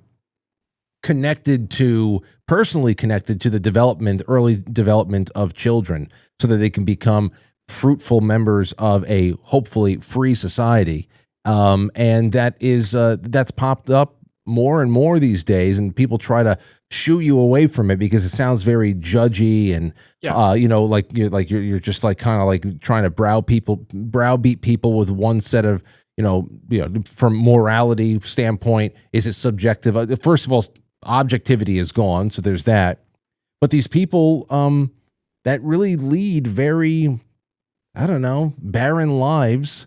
personally connected to the early development of children, so that they can become fruitful members of a hopefully free society. And that's popped up more and more these days, and people try to shoo you away from it because it sounds very judgy and you're just like kind of like trying to browbeat people with one set of from morality standpoint. Is it subjective? First of all, objectivity is gone, so there's that. But these people that really lead very, I don't know, barren lives,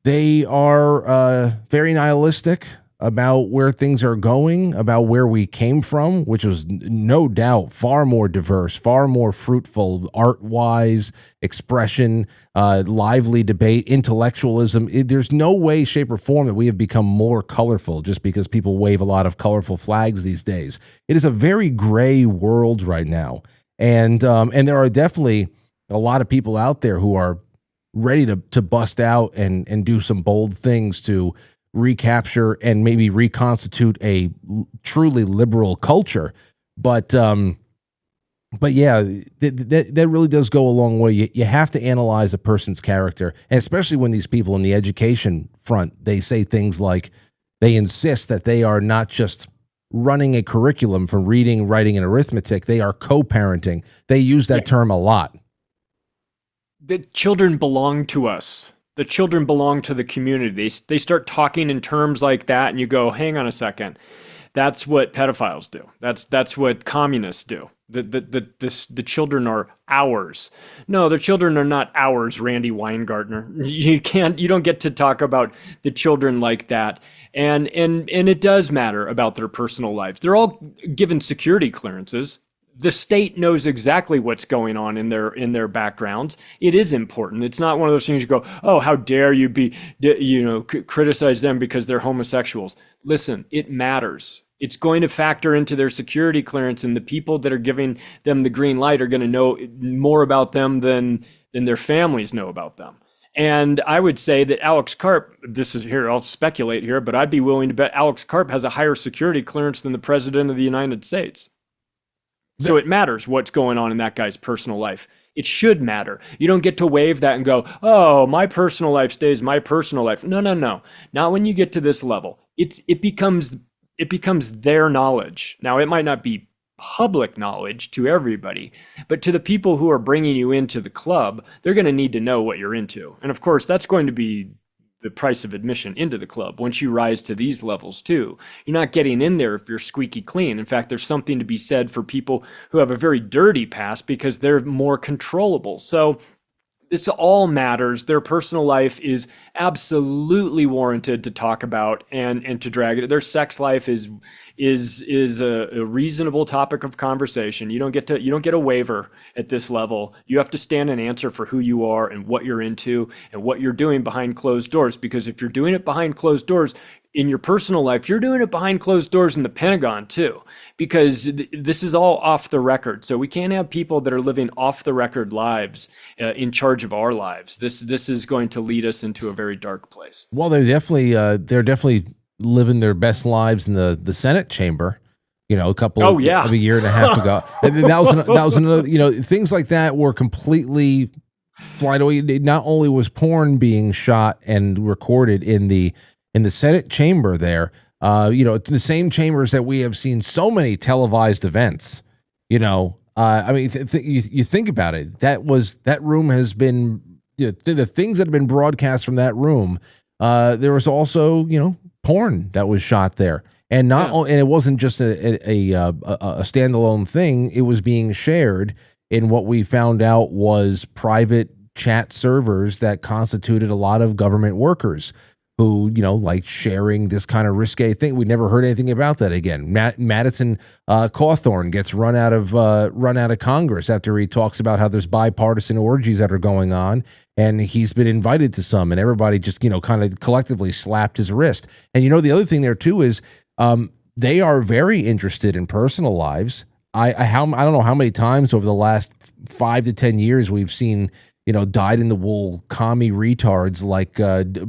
they are very nihilistic about where things are going, about where we came from, which was no doubt far more diverse, far more fruitful, art-wise, expression, lively debate, intellectualism. There's no way, shape, or form that we have become more colorful just because people wave a lot of colorful flags these days. It is a very gray world right now. And there are definitely a lot of people out there who are ready to bust out and do some bold things to recapture and maybe reconstitute a truly liberal culture. But yeah, that really does go a long way. You have to analyze a person's character, and especially when these people in the education front, they say things like, they insist that they are not just running a curriculum from reading, writing, and arithmetic. They are co-parenting. They use that term a lot. The children belong to us. The children belong to the community. They start talking in terms like that, and you go, hang on a second. That's what pedophiles do. That's what communists do. The children are ours. No, the children are not ours, Randy Weingartner. You don't get to talk about the children like that. And it does matter about their personal lives. They're all given security clearances. The state knows exactly what's going on in their backgrounds. It is important. It's not one of those things you go, oh, how dare you criticize them because they're homosexuals. Listen, it matters. It's going to factor into their security clearance, and the people that are giving them the green light are going to know more about them than their families know about them. And I would say that Alex Karp, I'll speculate here, but I'd be willing to bet Alex Karp has a higher security clearance than the president of the United States. So it matters what's going on in that guy's personal life. It should matter. You don't get to wave that and go, oh, my personal life stays my personal life. No. Not when you get to this level. It becomes their knowledge. Now, it might not be public knowledge to everybody, but to the people who are bringing you into the club, they're going to need to know what you're into. And of course, that's going to be the price of admission into the club. Once you rise to these levels too, you're not getting in there if you're squeaky clean. In fact, there's something to be said for people who have a very dirty past because they're more controllable. So this all matters. Their personal life is absolutely warranted to talk about and to drag it. Their sex life is a reasonable topic of conversation. You don't get a waiver at this level. You have to stand and answer for who you are and what you're into and what you're doing behind closed doors. Because if you're doing it behind closed doors in your personal life, you're doing it behind closed doors in the Pentagon too, because this is all off the record. So we can't have people that are living off the record lives in charge of our lives. This is going to lead us into a very dark place. Well, they're definitely living their best lives in the Senate chamber. A couple of a year and a half ago. that was another. Things like that were completely flight away. Not only was porn being shot and recorded in the Senate chamber there, the same chambers that we have seen so many televised events. I mean, you think about it. That room has been the things that have been broadcast from that room. There was also porn that was shot there, and and it wasn't just a standalone thing. It was being shared in what we found out was private chat servers that constituted a lot of government workers who, like sharing this kind of risque thing. We never heard anything about that again. Madison Cawthorn gets run out of Congress after he talks about how there's bipartisan orgies that are going on, and he's been invited to some, and everybody just, kind of collectively slapped his wrist. And the other thing there too is they are very interested in personal lives. I don't know how many times over the last 5 to 10 years we've seen, dyed in the wool commie retards like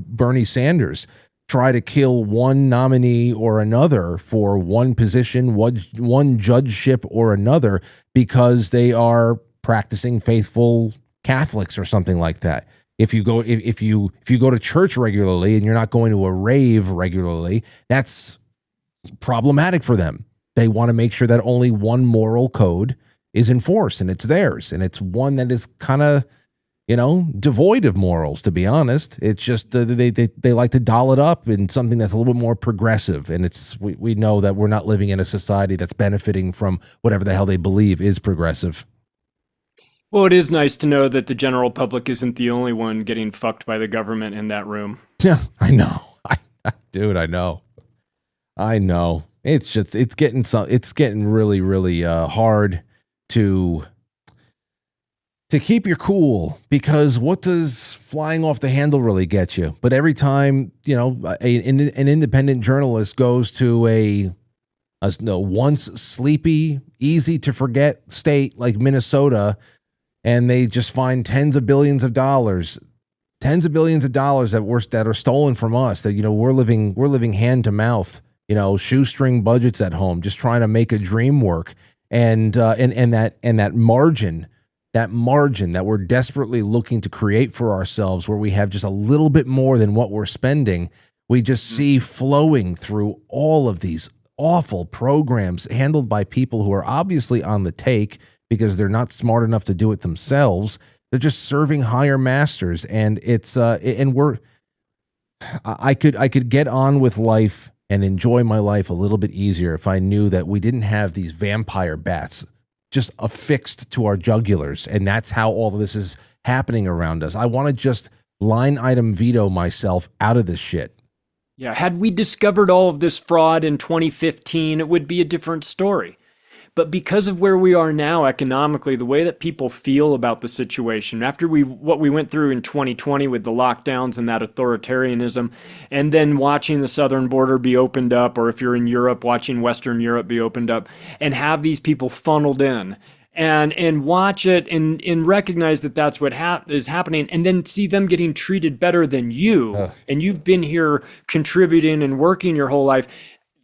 Bernie Sanders try to kill one nominee or another for one position, one judgeship or another, because they are practicing faithful Catholics or something like that. If you go to church regularly and you're not going to a rave regularly, that's problematic for them. They want to make sure that only one moral code is enforced and it's theirs, and it's one that is kind of devoid of morals, to be honest. It's just they like to doll it up in something that's a little bit more progressive, and we know that we're not living in a society that's benefiting from whatever the hell they believe is progressive. Well, it is nice to know that the general public isn't the only one getting fucked by the government in that room. Yeah, I know. Dude, I know. It's getting really, really hard to keep your cool, because what does flying off the handle really get you? But every time, an independent journalist goes to a once sleepy, easy to forget state like Minnesota, and they just find tens of billions of dollars that are stolen from us, that, we're living hand to mouth, shoestring budgets at home, just trying to make a dream work. And that margin that we're desperately looking to create for ourselves, where we have just a little bit more than what we're spending, we just see flowing through all of these awful programs handled by people who are obviously on the take because they're not smart enough to do it themselves. They're just serving higher masters, and I could get on with life and enjoy my life a little bit easier if I knew that we didn't have these vampire bats just affixed to our jugulars, and that's how all of this is happening around us. I want to just line item veto myself out of this shit. Yeah, had we discovered all of this fraud in 2015, it would be a different story. But because of where we are now economically, the way that people feel about the situation, after what we went through in 2020 with the lockdowns and that authoritarianism, and then watching the southern border be opened up, or if you're in Europe, watching Western Europe be opened up, and have these people funneled in, and watch it and recognize that that's what is happening, and then see them getting treated better than you, and you've been here contributing and working your whole life,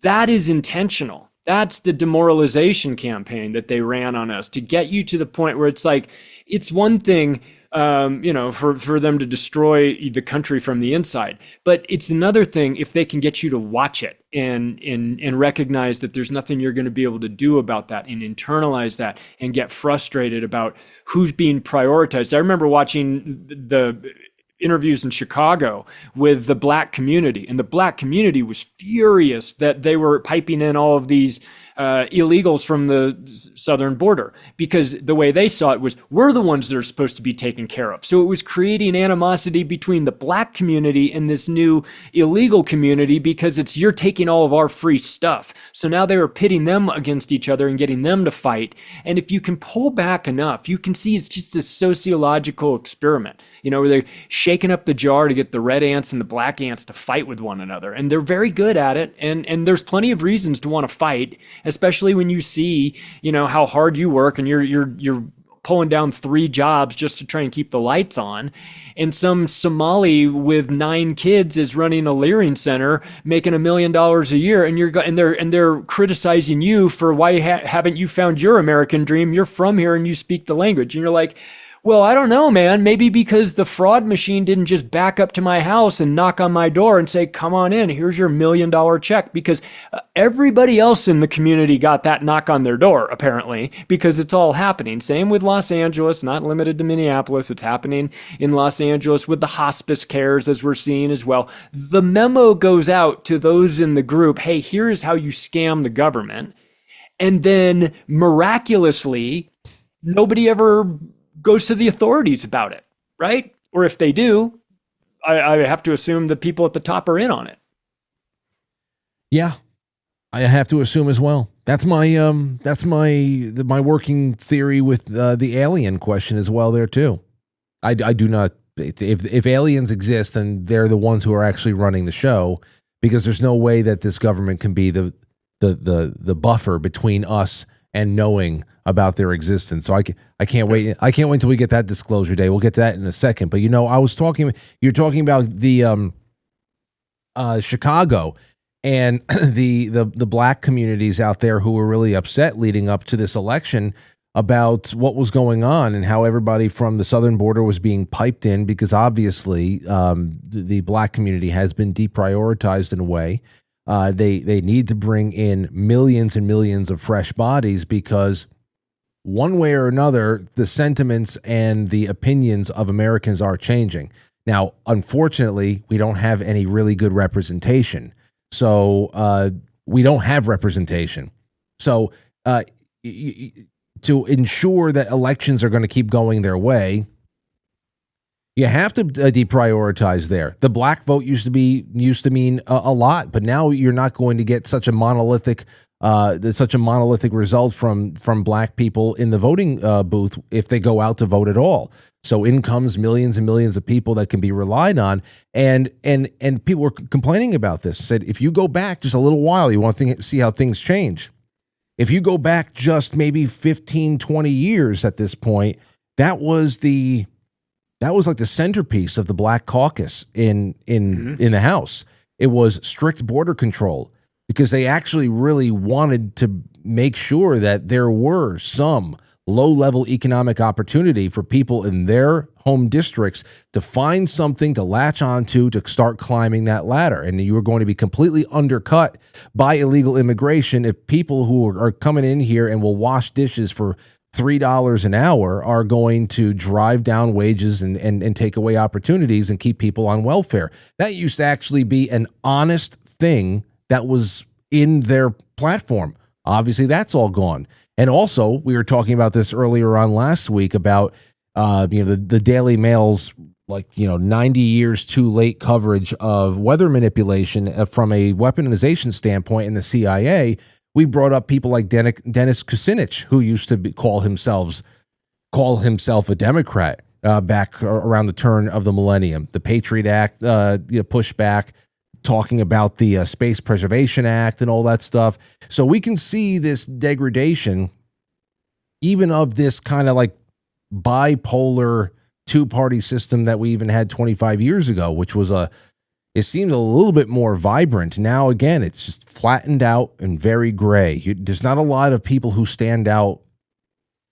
that is intentional. That's the demoralization campaign that they ran on us to get you to the point where it's like, it's one thing, for them to destroy the country from the inside, but it's another thing if they can get you to watch it and recognize that there's nothing you're going to be able to do about that, and internalize that and get frustrated about who's being prioritized. I remember watching the interviews in Chicago with the black community, and the black community was furious that they were piping in all of these illegals from the southern border, because the way they saw it was, we're the ones that are supposed to be taken care of. So it was creating animosity between the black community and this new illegal community, because you're taking all of our free stuff. So now they were pitting them against each other and getting them to fight. And if you can pull back enough, you can see it's just a sociological experiment, where they're shaking up the jar to get the red ants and the black ants to fight with one another. And they're very good at it. And there's plenty of reasons to want to fight, especially when you see, how hard you work, and you're pulling down 3 jobs just to try and keep the lights on. And some Somali with 9 kids is running a Leering center, making $1 million a year, and they're criticizing you for why haven't you found your American dream? You're from here and you speak the language. And you're like, well, I don't know, man. Maybe because the fraud machine didn't just back up to my house and knock on my door and say, come on in, here's your $1 million check. Because everybody else in the community got that knock on their door, apparently, because it's all happening. Same with Los Angeles, not limited to Minneapolis. It's happening in Los Angeles with the hospice cares, as we're seeing as well. The memo goes out to those in the group, hey, here's how you scam the government. And then miraculously, nobody ever goes to the authorities about it, right? Or if they do, I have to assume the people at the top are in on it. Yeah, I have to assume as well. That's my working theory with the alien question as well there too. I do not, if aliens exist, then they're the ones who are actually running the show, because there's no way that this government can be the buffer between us and knowing about their existence. So I can't wait. I can't wait until we get that disclosure day. We'll get to that in a second. But you're talking about the Chicago and the black communities out there who were really upset leading up to this election about what was going on and how everybody from the southern border was being piped in, because obviously the black community has been deprioritized in a way. They need to bring in millions and millions of fresh bodies because one way or another, the sentiments and the opinions of Americans are changing. Now, unfortunately, we don't have any really good representation. So we don't have representation. So to ensure that elections are going to keep going their way, you have to deprioritize there. The black vote used to mean a lot, but now you're not going to get such a monolithic result from black people in the voting booth if they go out to vote at all. So in comes millions and millions of people that can be relied on, and people were complaining about this. Said if you go back just a little while, you want to see how things change. If you go back just maybe 15, 20 years at this point, that was like the centerpiece of the Black Caucus in the House. It was strict border control because they actually really wanted to make sure that there were some low-level economic opportunity for people in their home districts to find something to latch onto to start climbing that ladder. And you were going to be completely undercut by illegal immigration if people who are coming in here and will wash dishes for $3 an hour are going to drive down wages and take away opportunities and keep people on welfare. That used to actually be an honest thing that was in their platform. Obviously, that's all gone. And also, we were talking about this earlier on last week about the Daily Mail's 90 years too late coverage of weather manipulation from a weaponization standpoint in the CIA. We brought up people like Dennis Kucinich, who used to call himself a Democrat back around the turn of the millennium. The Patriot Act pushback, talking about the Space Preservation Act and all that stuff. So we can see this degradation, even of this kind of like bipolar two-party system that we even had 25 years ago, which was it seemed a little bit more vibrant. Now, again, it's just flattened out and very gray. There's not a lot of people who stand out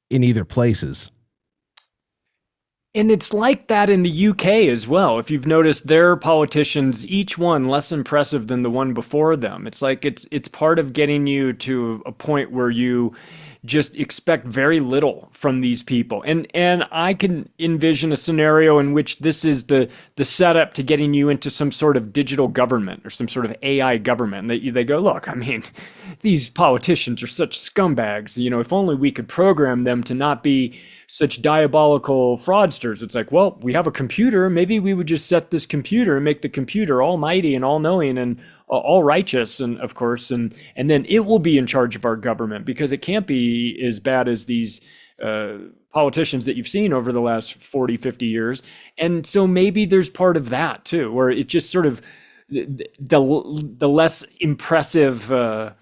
in either places. And it's like that in the UK as well. If you've noticed, their politicians, each one less impressive than the one before them. It's like it's part of getting you to a point where you just expect very little from these people. And I can envision a scenario in which this is the setup to getting you into some sort of digital government or some sort of AI government. They go, look, I mean, these politicians are such scumbags. If only we could program them to not be such diabolical fraudsters. It's like, well, we have a computer. Maybe we would just set this computer and make the computer almighty and all-knowing and all righteous, and of course, and then it will be in charge of our government, because it can't be as bad as these politicians that you've seen over the last 40, 50 years. And so maybe there's part of that too, where it just sort of the less impressive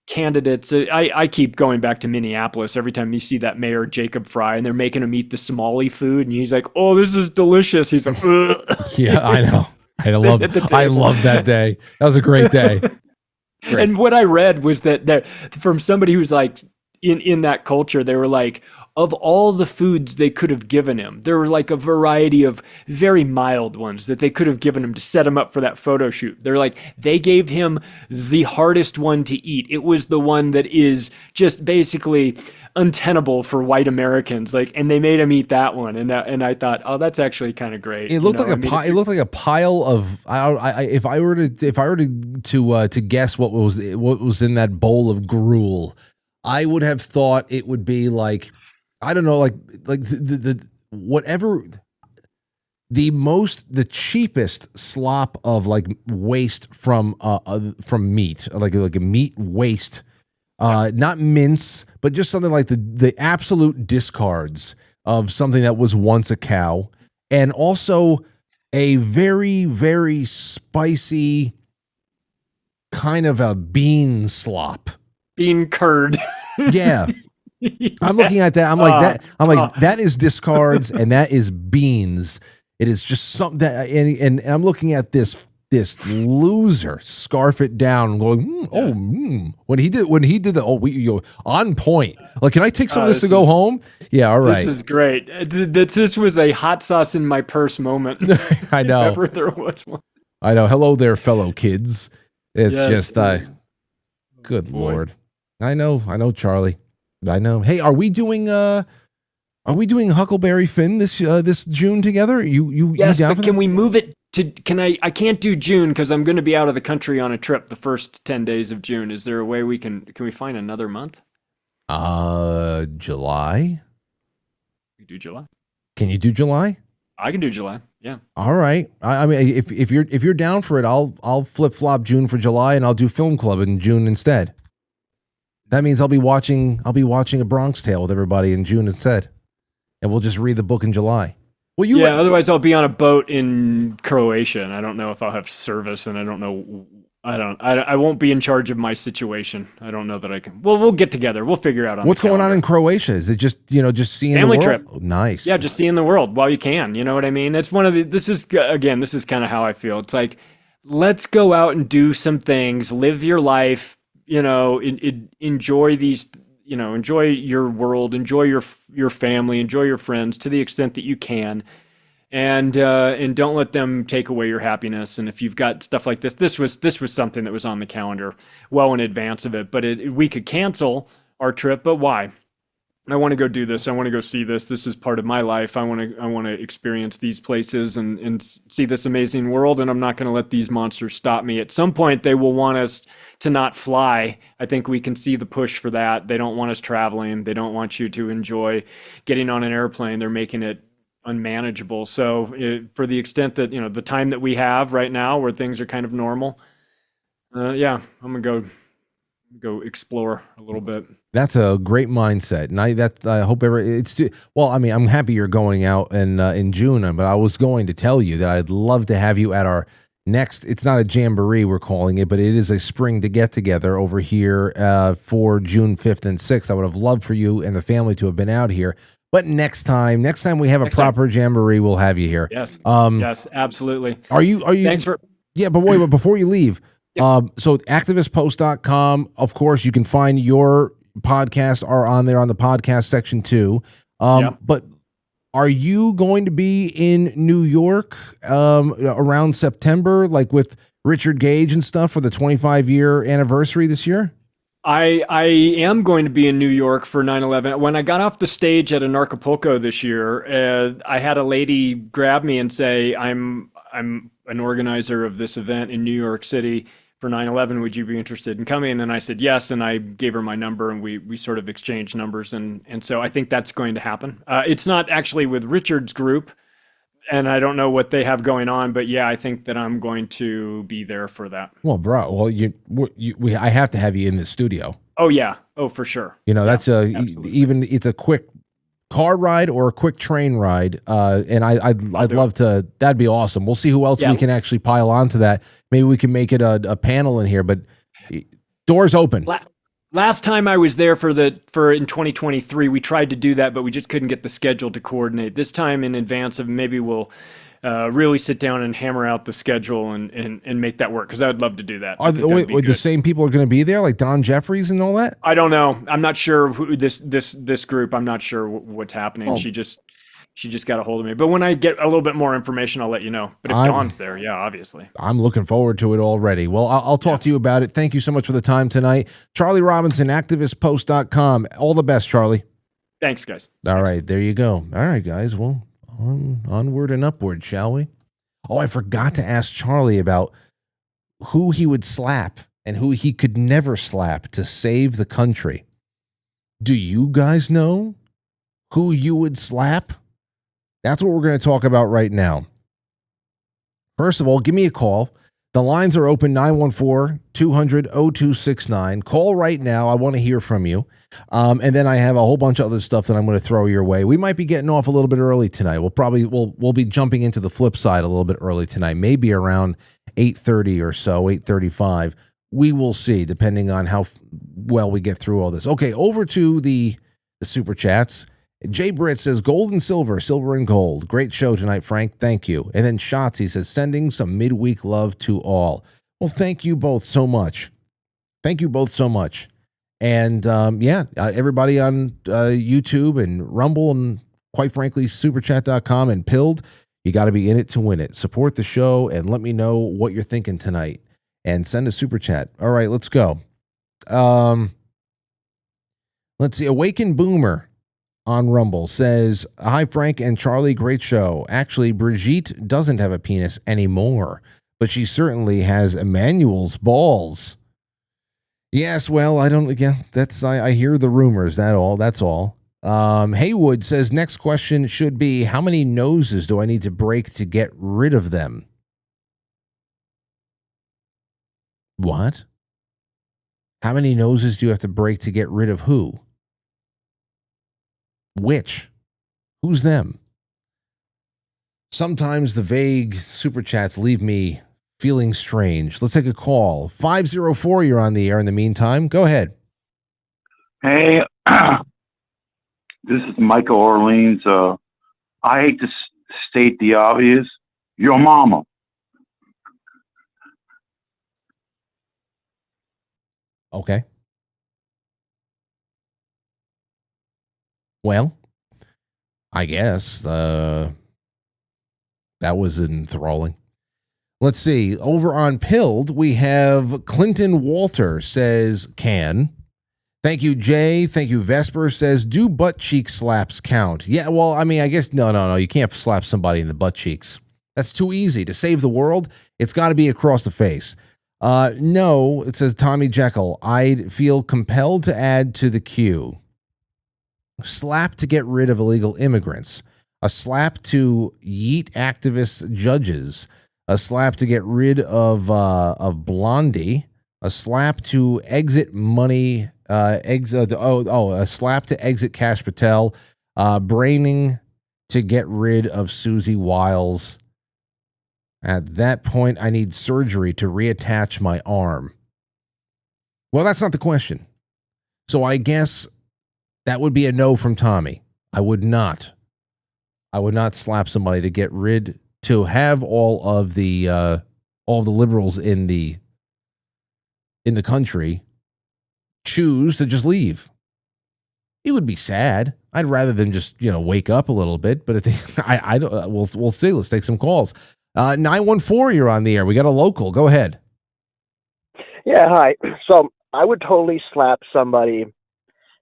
candidates. I keep going back to Minneapolis every time you see that Mayor Jacob Fry and they're making him eat the Somali food, and he's like, "Oh, this is delicious." He's like, ugh. Yeah, I know. I love that day. That was a great day. Great. And what I read was that from somebody who's like in that culture, they were like, of all the foods they could have given him, there were like a variety of very mild ones that they could have given him to set him up for that photo shoot. They're like, they gave him the hardest one to eat. It was the one that is just basically untenable for white Americans. And they made him eat that one. And I thought, oh, that's actually kind of great. It looked it looked like a pile of, if I were to guess what was in that bowl of gruel, I would have thought it would be like, I don't know, like the whatever the cheapest slop of like waste from meat, like a meat waste, not mince, but just something like the absolute discards of something that was once a cow, and also a very, very spicy kind of a bean slop. Bean curd. Yeah. I'm looking at that. I'm like that. I'm like that is discards and that is beans. It is just something that, and I'm looking at this loser scarf it down, going, when he did the on point. Like, can I take some of this to go home? Yeah, all right. This is great. This was a hot sauce in my purse moment. I know. If ever there was one. I know. Hello there, fellow kids. It's just, good Lord. I know, Charlie. I know. Hey, are we doing Huckleberry Finn this June together? You yes, down but for can that? we move it to? I can't do June because I'm going to be out of the country on a trip the first 10 days of June. Is there a way can we find another month? July. We do July. Can you do July? I can do July. Yeah. All right. I mean, if you're down for it, I'll flip flop June for July, and I'll do Film Club in June instead. That means I'll be watching A Bronx Tale with everybody in June instead, and we'll just read the book in July. Well, otherwise I'll be on a boat in Croatia, and I don't know if I'll have service, and I don't know. I won't be in charge of my situation. I don't know that I can. Well, we'll get together. We'll figure out. What's going on in Croatia? Is it just seeing family the world? trip? Oh, nice. Yeah, just seeing the world while you can. You know what I mean? It's one of the. This is kind of how I feel. It's like, let's go out and do some things, live your life. Enjoy these. Enjoy your world, enjoy your family, enjoy your friends to the extent that you can. And don't let them take away your happiness. And if you've got stuff like this was something that was on the calendar well in advance of it. But we could cancel our trip, but why? I want to go do this. I want to go see this. This is part of my life. I want to experience these places and see this amazing world. And I'm not going to let these monsters stop me. At some point, they will want us to not fly. I think we can see the push for that. They don't want us traveling. They don't want you to enjoy getting on an airplane. They're making it unmanageable. So for the extent that, the time that we have right now where things are kind of normal, I'm going to go explore a little bit. That's a great mindset. And I hope I'm happy you're going out in June, but I was going to tell you that I'd love to have you at our next, it's not a jamboree we're calling it, but it is a spring to get together over here for June 5th and 6th. I would have loved for you and the family to have been out here. But next time we have a proper jamboree, we'll have you here. Yes. Yes, absolutely. Are you? Thanks for. Yeah, but wait, but before you leave, Yep. So activistpost.com, of course, you can find your podcasts are on there on the podcast section too. But are you going to be in New York around September, like with Richard Gage and stuff for the 25-year anniversary this year? I am going to be in New York for 9/11. When I got off the stage at Anarchapulco this year, I had a lady grab me and say, I'm an organizer of this event in New York City for 9/11. Would you be interested in coming? And I said yes, and I gave her my number, and we sort of exchanged numbers, and so I think that's going to happen. It's not actually with Richard's group, and I don't know what they have going on, but yeah, I think that I'm going to be there for that. Well, bro, I have to have you in the studio. Oh yeah, oh for sure. That's even it's a quick car ride or a quick train ride, and I'd love to. That'd be awesome. We'll see who else we can actually pile onto that. Maybe we can make it a panel in here, but doors open. Last time I was there for in 2023, we tried to do that, but we just couldn't get the schedule to coordinate. This time in advance of, maybe we'll really sit down and hammer out the schedule and make that work, because I would love to do that. Are the same people are going to be there, like Don Jeffries and all that? I don't know. I'm not sure who this group. I'm not sure what's happening. Oh. She just got a hold of me. But when I get a little bit more information, I'll let you know. But if Dawn's there, yeah, obviously. I'm looking forward to it already. Well, I'll talk to you about it. Thank you so much for the time tonight. Charlie Robinson, activistpost.com. All the best, Charlie. Thanks, guys. All right, there you go. All right, guys. Well, onward and upward, shall we? Oh, I forgot to ask Charlie about who he would slap and who he could never slap to save the country. Do you guys know who you would slap? That's what we're going to talk about right now. First of all, give me a call. The lines are open, 914-200-0269. Call right now. I want to hear from you. And then I have a whole bunch of other stuff that I'm going to throw your way. We might be getting off a little bit early tonight. We'll be jumping into the flip side a little bit early tonight, maybe around 8:30 or so, 8:35. We will see, depending on how well we get through all this. Okay, over to the the super chats. Jay Britt says, gold and silver, silver and gold. Great show tonight, Frank. Thank you. And then Shotzi says, sending some midweek love to all. Well, thank you both so much. Thank you both so much. And everybody on YouTube and Rumble and quite frankly, superchat.com and Pilled, you got to be in it to win it. Support the show and let me know what you're thinking tonight. And send a super chat. All right, let's go. Let's see. Awakened Boomer on Rumble says, hi, Frank and Charlie. Great show. Actually, Brigitte doesn't have a penis anymore, but she certainly has Emmanuel's balls. Yes, well, I don't, again, I hear the rumors. That's all. Haywood says, next question should be, how many noses do I need to break to get rid of them? What? How many noses do you have to break to get rid of who? Which? Who's them? Sometimes the vague super chats leave me feeling strange. Let's take a call. 504, you're on the air in the meantime. Go ahead. Hey, this is Michael Orleans. I hate to state the obvious. Your mama. Okay. Well, I guess that was enthralling. Let's see. Over on Pilled, we have Clinton Walter says, can. Thank you, Jay. Thank you, Vesper says, do butt cheek slaps count? Yeah, well, I mean, I guess, no. You can't slap somebody in the butt cheeks. That's too easy. To save the world, it's got to be across the face. No, it says Tommy Jekyll. I'd feel compelled to add to the queue. Slap to get rid of illegal immigrants. A slap to yeet activist judges. A slap to get rid of Blondie. A slap to exit money. A slap to exit Kash Patel. Braining to get rid of Susie Wiles. At that point, I need surgery to reattach my arm. Well, that's not the question. So I guess that would be a no from Tommy. I would not slap somebody to have all the liberals in the country choose to just leave. It would be sad. I'd rather than just, wake up a little bit, but I don't, we'll see. Let's take some calls. 914, you're on the air. We got a local. Go ahead. Yeah, hi. So I would totally slap somebody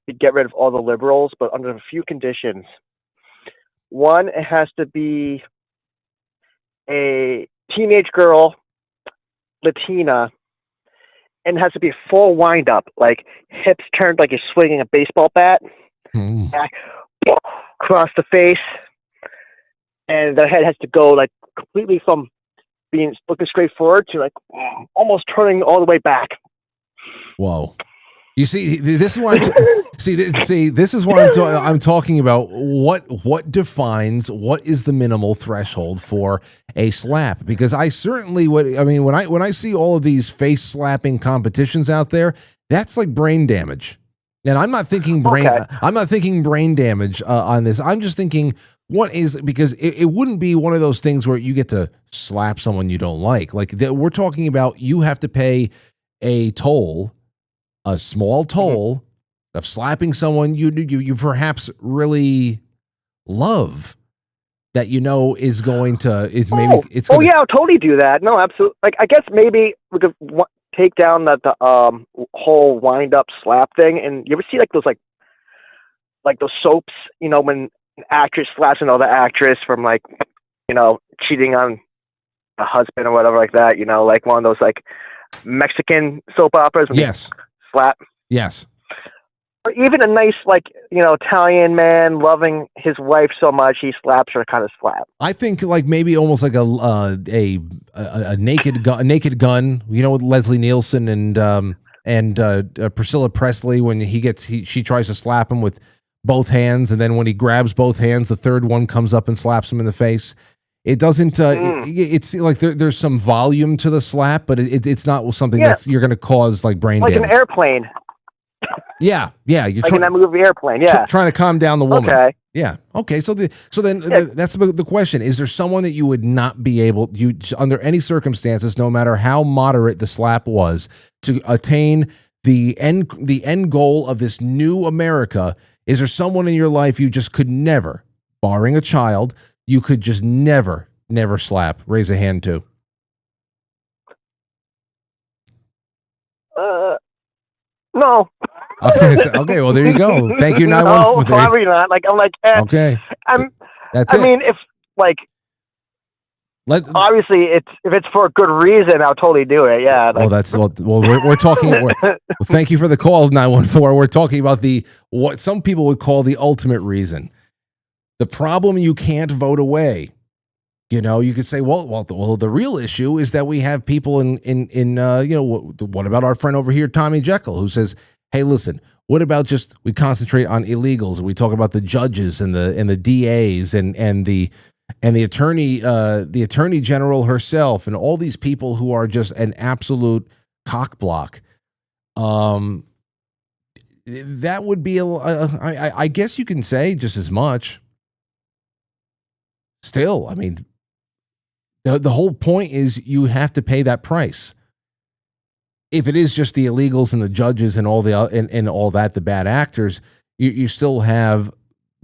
to get rid of all the liberals, but under a few conditions. One, it has to be a teenage girl, Latina, and it has to be a full wind-up, like hips turned like you're swinging a baseball bat, back, across the face, and the head has to go like completely from being looking straight forward to like almost turning all the way back. Whoa. You see, this is what this is what I'm talking about. What defines what is the minimal threshold for a slap? Because I certainly would. I mean, when I see all of these face slapping competitions out there, that's like brain damage. And I'm not thinking brain damage on this. I'm just thinking because it wouldn't be one of those things where you get to slap someone you don't like. Like we're talking about, you have to pay a toll. A small toll of slapping someone you perhaps really love that is going to yeah, I'll totally do that. No, absolutely. Like I guess maybe we could take down the whole wind up slap thing. And you ever see like those soaps? When an actress slaps another actress from cheating on a husband or whatever like that. Like one of those like Mexican soap operas. Yes. Slap. Yes. Or even a nice, Italian man loving his wife so much he slaps her kind of slap. I think maybe almost like a naked gun. With Leslie Nielsen and Priscilla Presley when she tries to slap him with both hands, and then when he grabs both hands, the third one comes up and slaps him in the face. It doesn't. It's like there's some volume to the slap, but it's not something that's you're going to cause brain damage. Like an airplane. Yeah, yeah. You're like in that movie Airplane. Yeah, trying to calm down the woman. Okay. Yeah. Okay. So then that's the question. Is there someone that you would not be able, under any circumstances, no matter how moderate the slap was, to attain the end goal of this new America? Is there someone in your life you just could never, barring a child, you could just never slap? Raise a hand to. No. Okay, well there you go. Thank you. No, probably not. Like I'm like, okay. That's it. I mean, if like, obviously, if it's for a good reason, I'll totally do it. Yeah. Like, we're talking. Thank you for the call, 914. We're talking about what some people would call the ultimate reason. The problem you can't vote away. You know, you could say, well, the real issue is that we have people in what about our friend over here, Tommy Jekyll, who says, hey, listen, what about just we concentrate on illegals and we talk about the judges and the DAs and the attorney general herself and all these people who are just an absolute cockblock. That would be I guess you can say just as much. Still, I mean, the whole point is you have to pay that price. If it is just the illegals and the judges and all the bad actors, you still have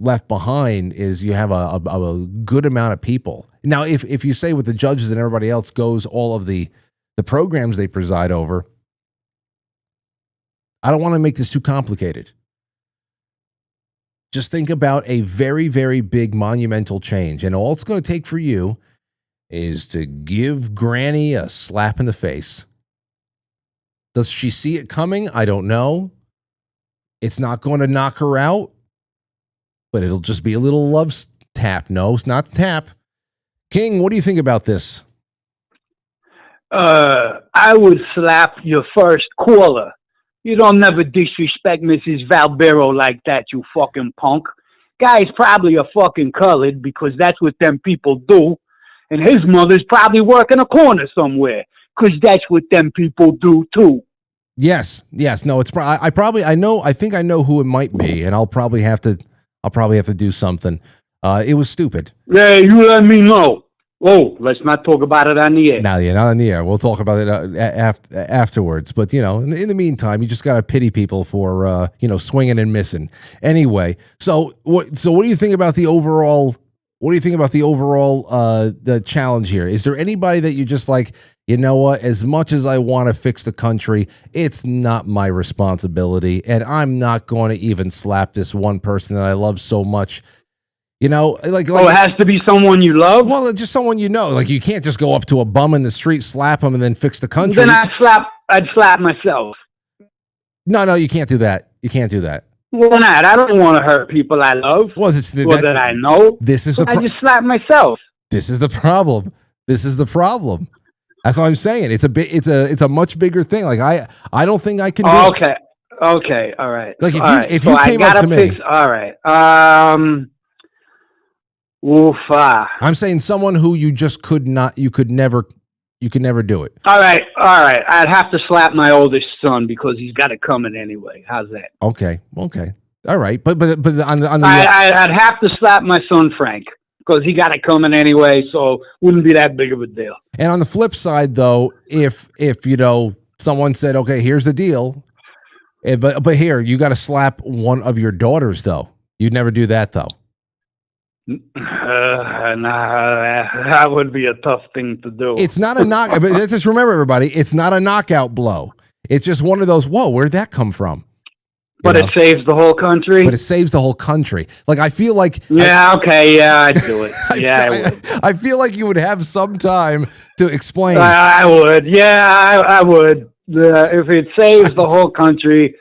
left behind is you have a good amount of people. Now, if you say with the judges and everybody else goes all of the programs they preside over, I don't want to make this too complicated. Just think about a very, very big monumental change. And all it's going to take for you is to give Granny a slap in the face. Does she see it coming? I don't know. It's not going to knock her out, but it'll just be a little love tap. No, it's not the tap. King, what do you think about this? I would slap your first caller. You don't never disrespect Mrs. Valbero like that, you fucking punk. Guy's probably a fucking colored because that's what them people do. And his mother's probably working a corner somewhere because that's what them people do too. Yes. No, it's I think I know who it might be, and I'll probably have to do something. It was stupid. Yeah, you let me know. Oh, let's not talk about it on the air. No, yeah, not on the air. We'll talk about it afterwards. But in the meantime, you just gotta pity people for swinging and missing. Anyway, so what do you think about the overall? What do you think about the challenge here? Is there anybody that you just like? You know what? As much as I want to fix the country, it's not my responsibility, and I'm not going to even slap this one person that I love so much. Like it has to be someone you love? Well, just someone you know. Like, you can't just go up to a bum in the street, slap him, and then fix the country. Then I'd slap myself. No, you can't do that. You can't do that. Why not? I don't want to hurt people I love. Well, that I know. This is I just slap myself. This is the problem. That's what I'm saying. It's a much bigger thing. Like, I don't think I can do it. Okay. All right. Like, if you came up to me. All right. I'm saying someone who you just could never do it. All right. I'd have to slap my oldest son because he's got it coming anyway. How's that? Okay. All right. But on the I'd have to slap my son Frank because he got it coming anyway, so wouldn't be that big of a deal. And on the flip side, though, if someone said, okay, here's the deal, but here you got to slap one of your daughters, though. You'd never do that, though. That would be a tough thing to do. It's not a knock. But just remember, everybody, it's not a knockout blow. It's just one of those. Whoa, where'd that come from? But it saves the whole country. But it saves the whole country. Like, I feel like. I'd do it. I would. I feel like you would have some time to explain. I would. Yeah, I would. If it saves the whole country.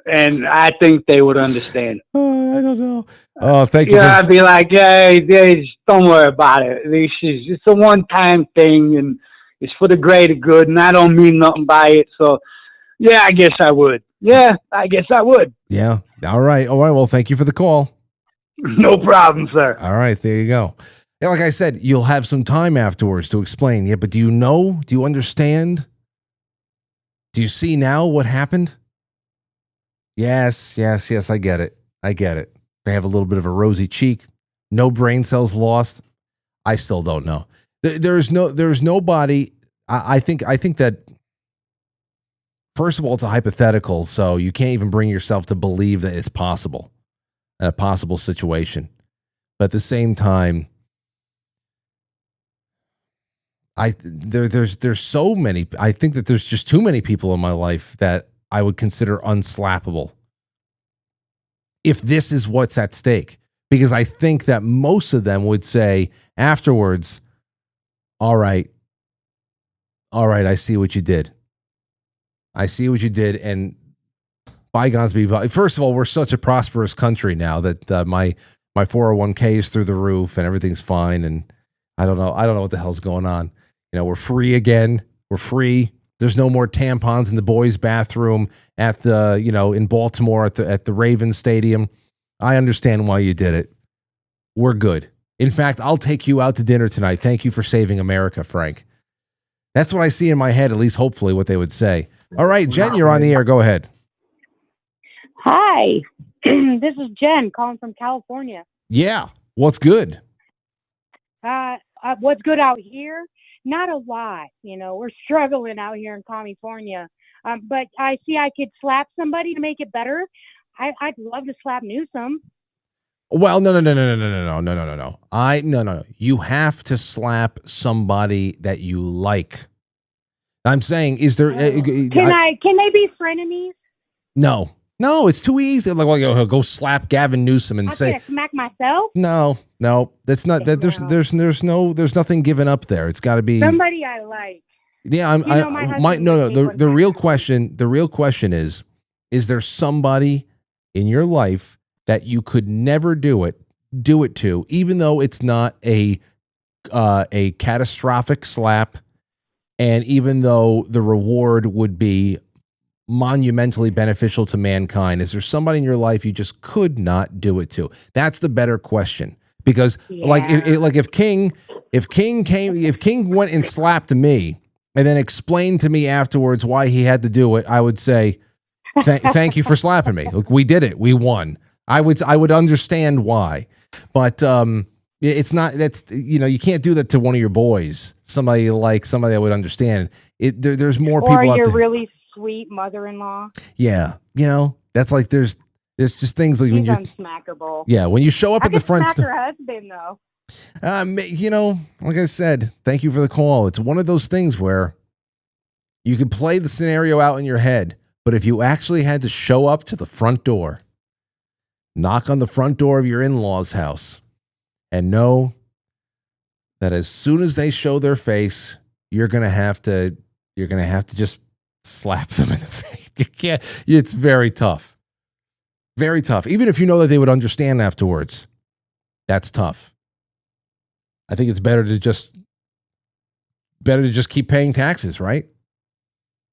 And I think they would understand. I don't know. Oh, thank you. Yeah, I'd be like, don't worry about it. It's a one-time thing, and it's for the greater good, and I don't mean nothing by it. So, yeah, I guess I would. Yeah. All right. Well, thank you for the call. No problem, sir. All right. There you go. Yeah, like I said, you'll have some time afterwards to explain. Yeah, but do you know? Do you understand? Do you see now what happened? Yes. I get it. They have a little bit of a rosy cheek. No brain cells lost. I still don't know. There's nobody. I think that, first of all, it's a hypothetical, so you can't even bring yourself to believe that it's possible, a possible situation. But at the same time, there's so many. I think that there's just too many people in my life that I would consider unslappable if this is what's at stake. Because I think that most of them would say afterwards, all right, I see what you did. And bygones be bygones. First of all, we're such a prosperous country now that my 401k is through the roof and everything's fine. And I don't know what the hell's going on. We're free again. We're free. There's no more tampons in the boys' bathroom at the, in Baltimore at the Ravens Stadium. I understand why you did it. We're good. In fact, I'll take you out to dinner tonight. Thank you for saving America, Frank. That's what I see in my head, at least hopefully what they would say. All right, Jen, you're on the air. Go ahead. Hi, this is Jen calling from California. Yeah. What's good? What's good out here? Not a lot. We're struggling out here in California. But I could slap somebody to make it better. I'd love to slap Newsom. Well, no. You have to slap somebody that you like. I'm saying, is there? Can they be frenemies? No, it's too easy. Like, go slap Gavin Newsom and say, smack myself. No, that's not. That there's nothing given up there. It's got to be somebody I like. Yeah, The real question is there somebody in your life that you could never do it to, even though it's not a catastrophic slap, and even though the reward would be monumentally beneficial to mankind? Is there somebody in your life you just could not do it to? That's the better question. Because if King went and slapped me and then explained to me afterwards why he had to do it, I would say, thank you for slapping me. Look, we did it. We won. I would understand why, but it's not. That's you can't do that to one of your boys. Somebody that would understand it. There's more people. Or out your there. really sweet mother-in-law. Yeah, that's like there's just things like She's unsmackable. Yeah, when you show up at the front. Smack her husband though. Like I said, thank you for the call. It's one of those things where you can play the scenario out in your head, but if you actually had to show up to the front door, knock on the front door of your in-laws' house, and know that as soon as they show their face, you're gonna have to just slap them in the face. You can't. It's very tough. Very tough. Even if you know that they would understand afterwards, that's tough. I think it's better to just keep paying taxes, right?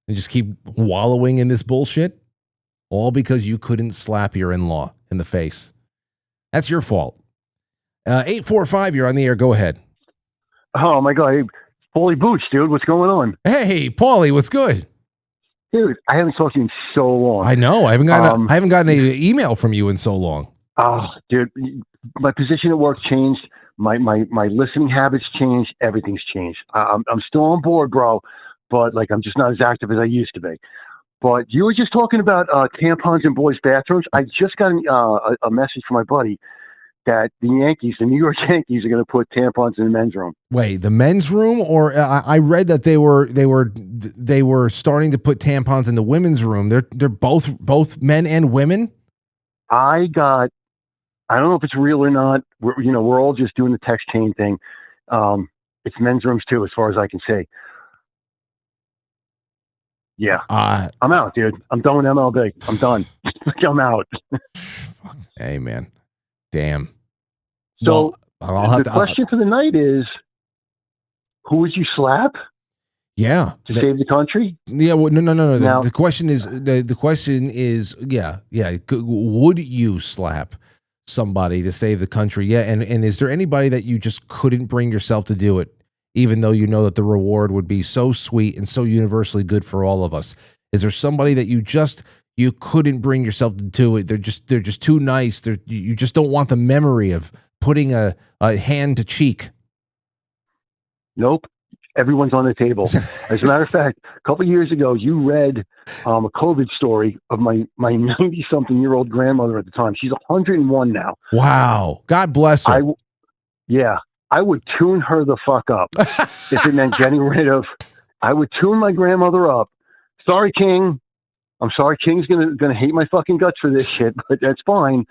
And just keep wallowing in this bullshit, all because you couldn't slap your in-law in the face. That's your fault. 845, you're on the air. Go ahead. Oh my God, hey, Paulie Boots, dude, what's going on? Hey, Paulie, what's good? Dude, I haven't talked to you in so long. I know. I haven't gotten an email from you in so long. Oh, dude, my position at work changed. My listening habits changed. Everything's changed. I'm still on board, bro, but I'm just not as active as I used to be. But you were just talking about tampons in boys' bathrooms. I just got a message from my buddy that the New York Yankees, are going to put tampons in the men's room. Wait, the men's room, or I read that they were starting to put tampons in the women's room. They're both men and women. I don't know if it's real or not. We're all just doing the text chain thing. It's men's rooms too, as far as I can see. Yeah, I'm out, dude. I'm done with MLB. I'm done. I'm out. Hey, man. Damn. So the question for the night is, who would you slap? Yeah, to save the country. Yeah, well, no. The question is, yeah. Would you slap somebody to save the country? Yeah, and is there anybody that you just couldn't bring yourself to do it, even though you know that the reward would be so sweet and so universally good for all of us? Is there somebody that you just you couldn't bring yourself to do it. They're just too nice. You just don't want the memory of putting a hand to cheek. Nope. Everyone's on the table. As a matter of fact, a couple of years ago, you read a COVID story of my 90-something-year-old grandmother at the time. She's 101 now. Wow. God bless her. I would tune her the fuck up if it meant getting rid of. I would tune my grandmother up. Sorry, King. I'm sorry, King's gonna hate my fucking guts for this shit, but that's fine.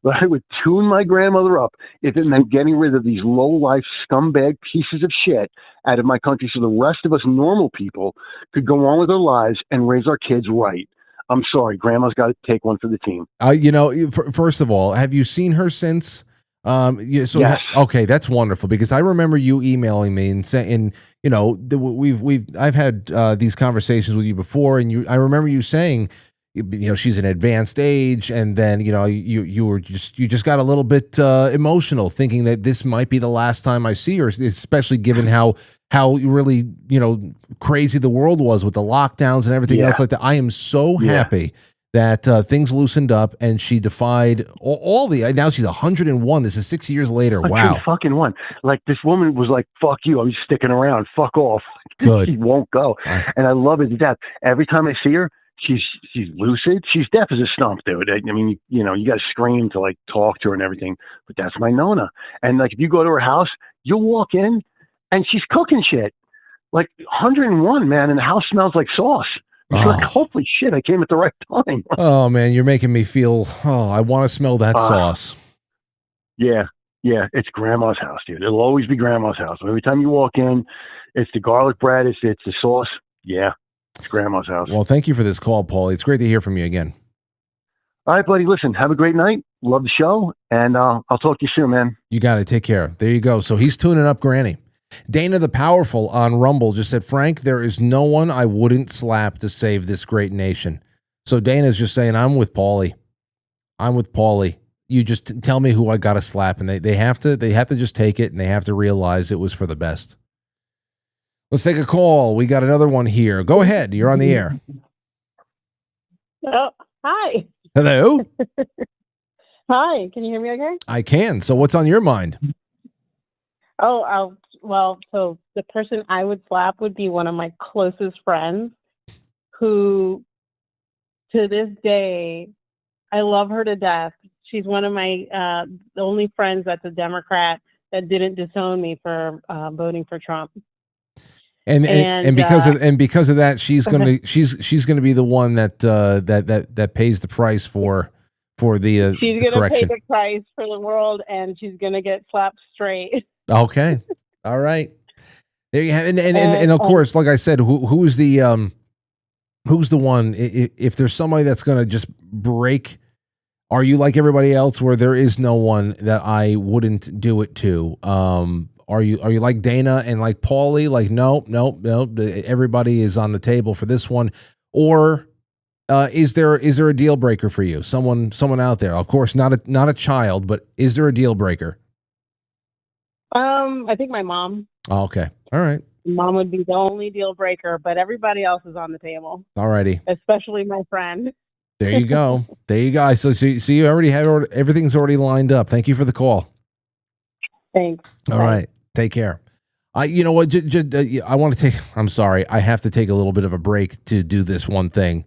But I would tune my grandmother up if it meant getting rid of these low-life scumbag pieces of shit out of my country so the rest of us normal people could go on with our lives and raise our kids right. I'm sorry, Grandma's got to take one for the team. First of all, have you seen her since? Yes. Okay, that's wonderful, because I remember you emailing me and saying, I've had these conversations with you before, and I remember you saying, she's an advanced age, and then you just got a little bit emotional, thinking that this might be the last time I see her, especially given how really crazy the world was with the lockdowns and everything else like that. I am so happy that things loosened up and she defied all the. Now she's 101. This is 6 years later. Wow, fucking one. Like, this woman was like, "Fuck you! I'm sticking around. Fuck off." Good. She won't go, and I love it to death. Every time I see her, she's lucid. She's deaf as a stump, dude. I mean, you got to scream to like talk to her and everything. But that's my Nona. And like, if you go to her house, you'll walk in, and she's cooking shit. Like, 101, man, and the house smells like sauce. Like, holy shit, I came at the right time. Oh man, you're making me feel. Oh, I want to smell that sauce. Yeah, it's Grandma's house, dude. It'll always be Grandma's house. Every time you walk in, it's the garlic bread, it's the sauce. Yeah, it's Grandma's house. Well, thank you for this call, Paulie. It's great to hear from you again. All right, buddy. Listen, have a great night. Love the show, and I'll talk to you soon, man. You got it. Take care. There you go. So he's tuning up Granny. Dana the Powerful on Rumble just said, Frank, there is no one I wouldn't slap to save this great nation. So Dana's just saying, I'm with Paulie. You just tell me who I got to slap, and they have to just take it, and they have to realize it was for the best. Let's take a call. We got another one here. Go ahead. You're on the air. Oh, hi. Hello. Hi. Can you hear me okay? I can. So what's on your mind? So the person I would slap would be one of my closest friends who, to this day, I love her to death. She's one of my the only friends that's a Democrat that didn't disown me for voting for Trump. And because of that, she's gonna be the one that pays the price for the she's the gonna correction. pay the price for the world, and she's gonna get slapped straight. Okay, all right. There you have, and of course, like I said, who's the one? If there's somebody that's gonna just break, are you like everybody else where there is no one that I wouldn't do it to? Are you like Dana and like Paulie? Like, no, everybody is on the table for this one. Or is there a deal breaker for you? Someone out there. Of course, not a child, but is there a deal breaker? I think my mom. Oh, okay. All right. Mom would be the only deal breaker, but everybody else is on the table. All righty. Especially my friend. There you go. So you already have everything's already lined up. Thank you for the call. Thanks. All right. Take care. You know what? I want to take. I'm sorry. I have to take a little bit of a break to do this one thing.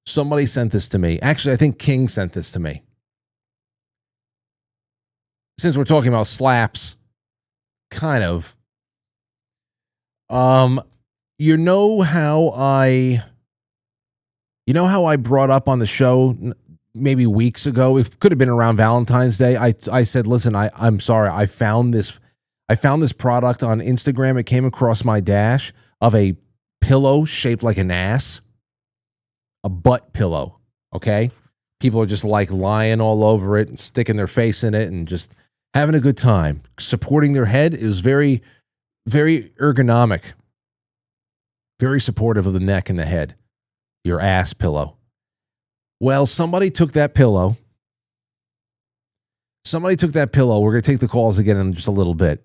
Somebody sent this to me. Actually, I think King sent this to me. Since we're talking about slaps, kind of. You know how I brought up on the show maybe weeks ago. It could have been around Valentine's Day. I said, listen, I'm sorry. I found this product on Instagram. It came across my dash of a pillow shaped like an ass, a butt pillow. Okay. People are just like lying all over it and sticking their face in it and just having a good time, supporting their head. It was very, very ergonomic, very supportive of the neck and the head. Your ass pillow. Well, somebody took that pillow. We're going to take the calls again in just a little bit.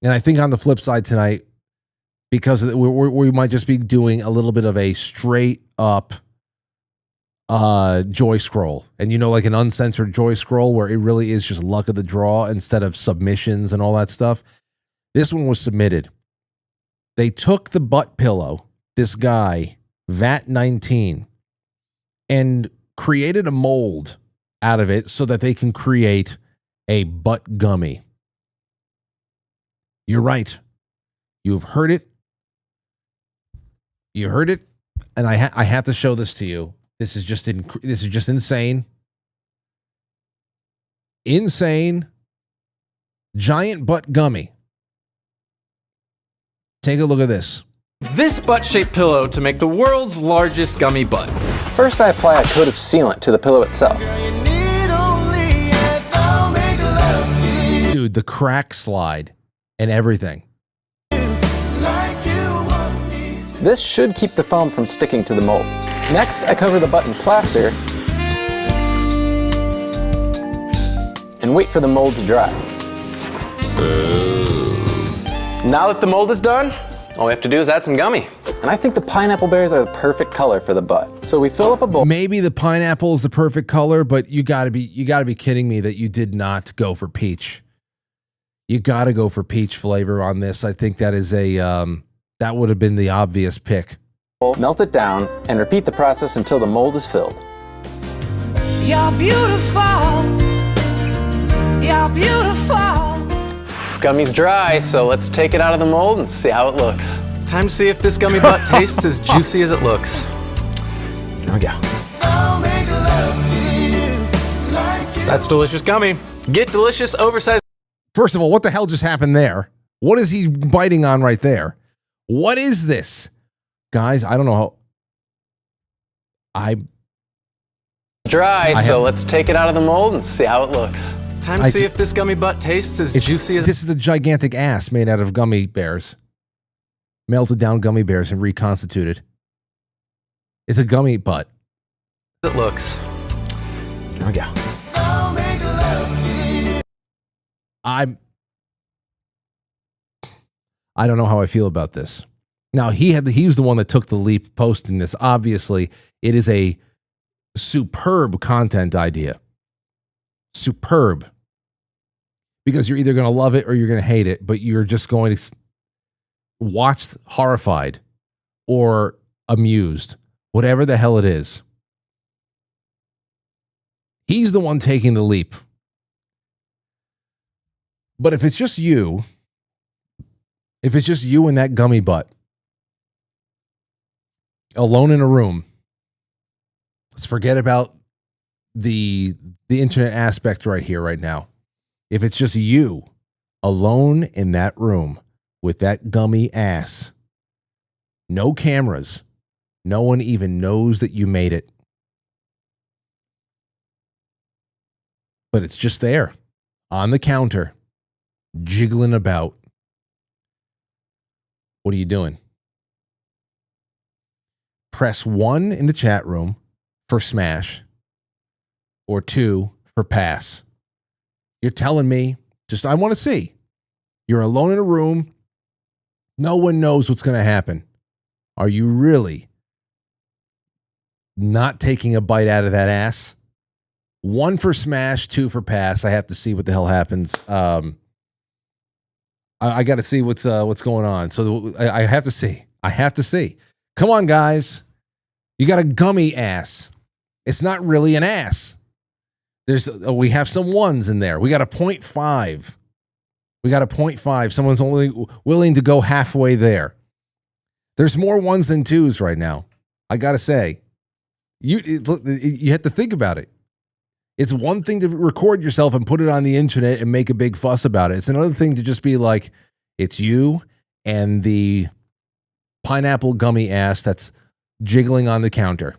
And I think on the flip side tonight, because we might just be doing a little bit of a straight up joy scroll, and like an uncensored joy scroll where it really is just luck of the draw instead of submissions and all that stuff. This one was submitted. They took the butt pillow, this guy, VAT19, and created a mold out of it so that they can create a butt gummy. You're right. You've heard it. You heard it. And I have to show this to you. This is just insane. Insane. Giant butt gummy. Take a look at this. This butt-shaped pillow to make the world's largest gummy butt. First, I apply a coat of sealant to the pillow itself. Dude, the crack slide and everything. This should keep the foam from sticking to the mold. Next, I cover the butt in plaster and wait for the mold to dry. Now that the mold is done, all we have to do is add some gummy. And I think the pineapple berries are the perfect color for the butt. So we fill up a bowl. Maybe the pineapple is the perfect color, but you gotta be kidding me that you did not go for peach. You gotta go for peach flavor on this. I think that is that would have been the obvious pick. Melt it down and repeat the process until the mold is filled. You're beautiful. You're beautiful. Gummy's dry, so let's take it out of the mold and see how it looks. Time to see if this gummy butt tastes as juicy as it looks. There we go. That's delicious gummy. Get delicious oversized. First of all, what the hell just happened there? What is he biting on right there? What is this? Guys, I don't know how. So let's take it out of the mold and see how it looks. Time to see if this gummy butt tastes as juicy as... This is the gigantic ass made out of gummy bears. Melted down gummy bears and reconstituted. It's a gummy butt. It looks. There we go. I don't know how I feel about this. Now, he was the one that took the leap posting this. Obviously, it is a superb content idea. Superb. Because you're either going to love it or you're going to hate it, but you're just going to watch horrified or amused, whatever the hell it is. He's the one taking the leap. But if it's just you and that gummy butt, alone in a room, let's forget about the internet aspect right here, right now. If it's just you alone in that room with that gummy ass, no cameras, no one even knows that you made it. But it's just there on the counter, jiggling about. What are you doing? Press 1 in the chat room for smash or 2 for pass. You're telling me, I want to see. You're alone in a room. No one knows what's going to happen. Are you really not taking a bite out of that ass? 1 for smash, 2 for pass. I have to see what the hell happens. I got to see what's going on. So I have to see. Come on, guys. You got a gummy ass. It's not really an ass. We have some 1s in there. We got a 0.5. Someone's only willing to go halfway there. There's more 1s than 2s right now. I got to say. You have to think about it. It's one thing to record yourself and put it on the internet and make a big fuss about it. It's another thing to just be like, it's you and the pineapple gummy ass that's jiggling on the counter.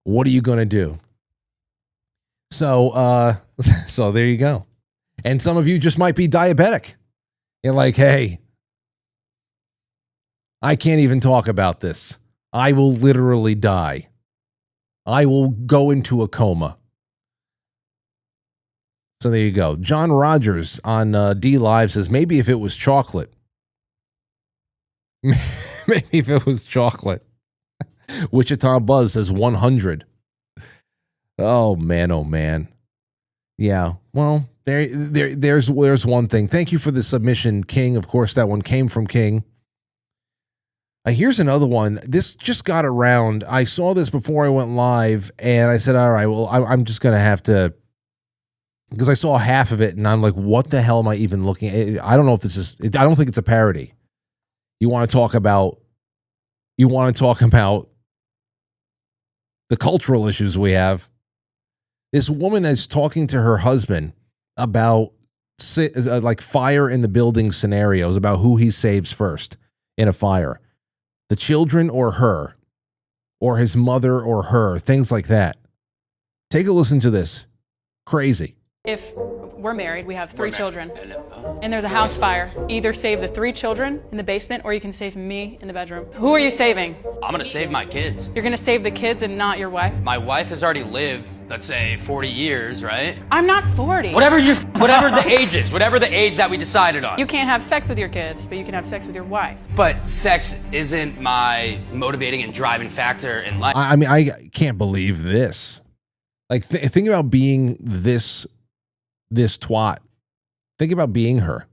What are you going to do? So there you go. And some of you just might be diabetic. You're like, hey, I can't even talk about this. I will literally die. I will go into a coma. So there you go. John Rogers on D Live says, maybe if it was chocolate. Maybe if it was chocolate. Wichita Buzz says 100. Oh man. Yeah. Well, there's one thing. Thank you for the submission, King. Of course, that one came from King. Here's another one. This just got around. I saw this before I went live, and I said, all right, well, I'm just going to have to, because I saw half of it, and I'm like, what the hell am I even looking at? I don't know if this is, I don't think it's a parody. You want to talk about the cultural issues we have. This woman is talking to her husband about like fire in the building scenarios, about who he saves first in a fire. The children or her, or his mother or her, things like that. Take a listen to this. Crazy. If we're married, we have 3 children, and there's a house fire, either save the 3 children in the basement or you can save me in the bedroom. Who are you saving? I'm gonna save my kids. You're gonna save the kids and not your wife? My wife has already lived, let's say, 40 years, right? I'm not 40. Whatever the age is, whatever the age that we decided on. You can't have sex with your kids, but you can have sex with your wife. But sex isn't my motivating and driving factor in life. I mean, I can't believe this. Like, think about being this twat. Think about being her.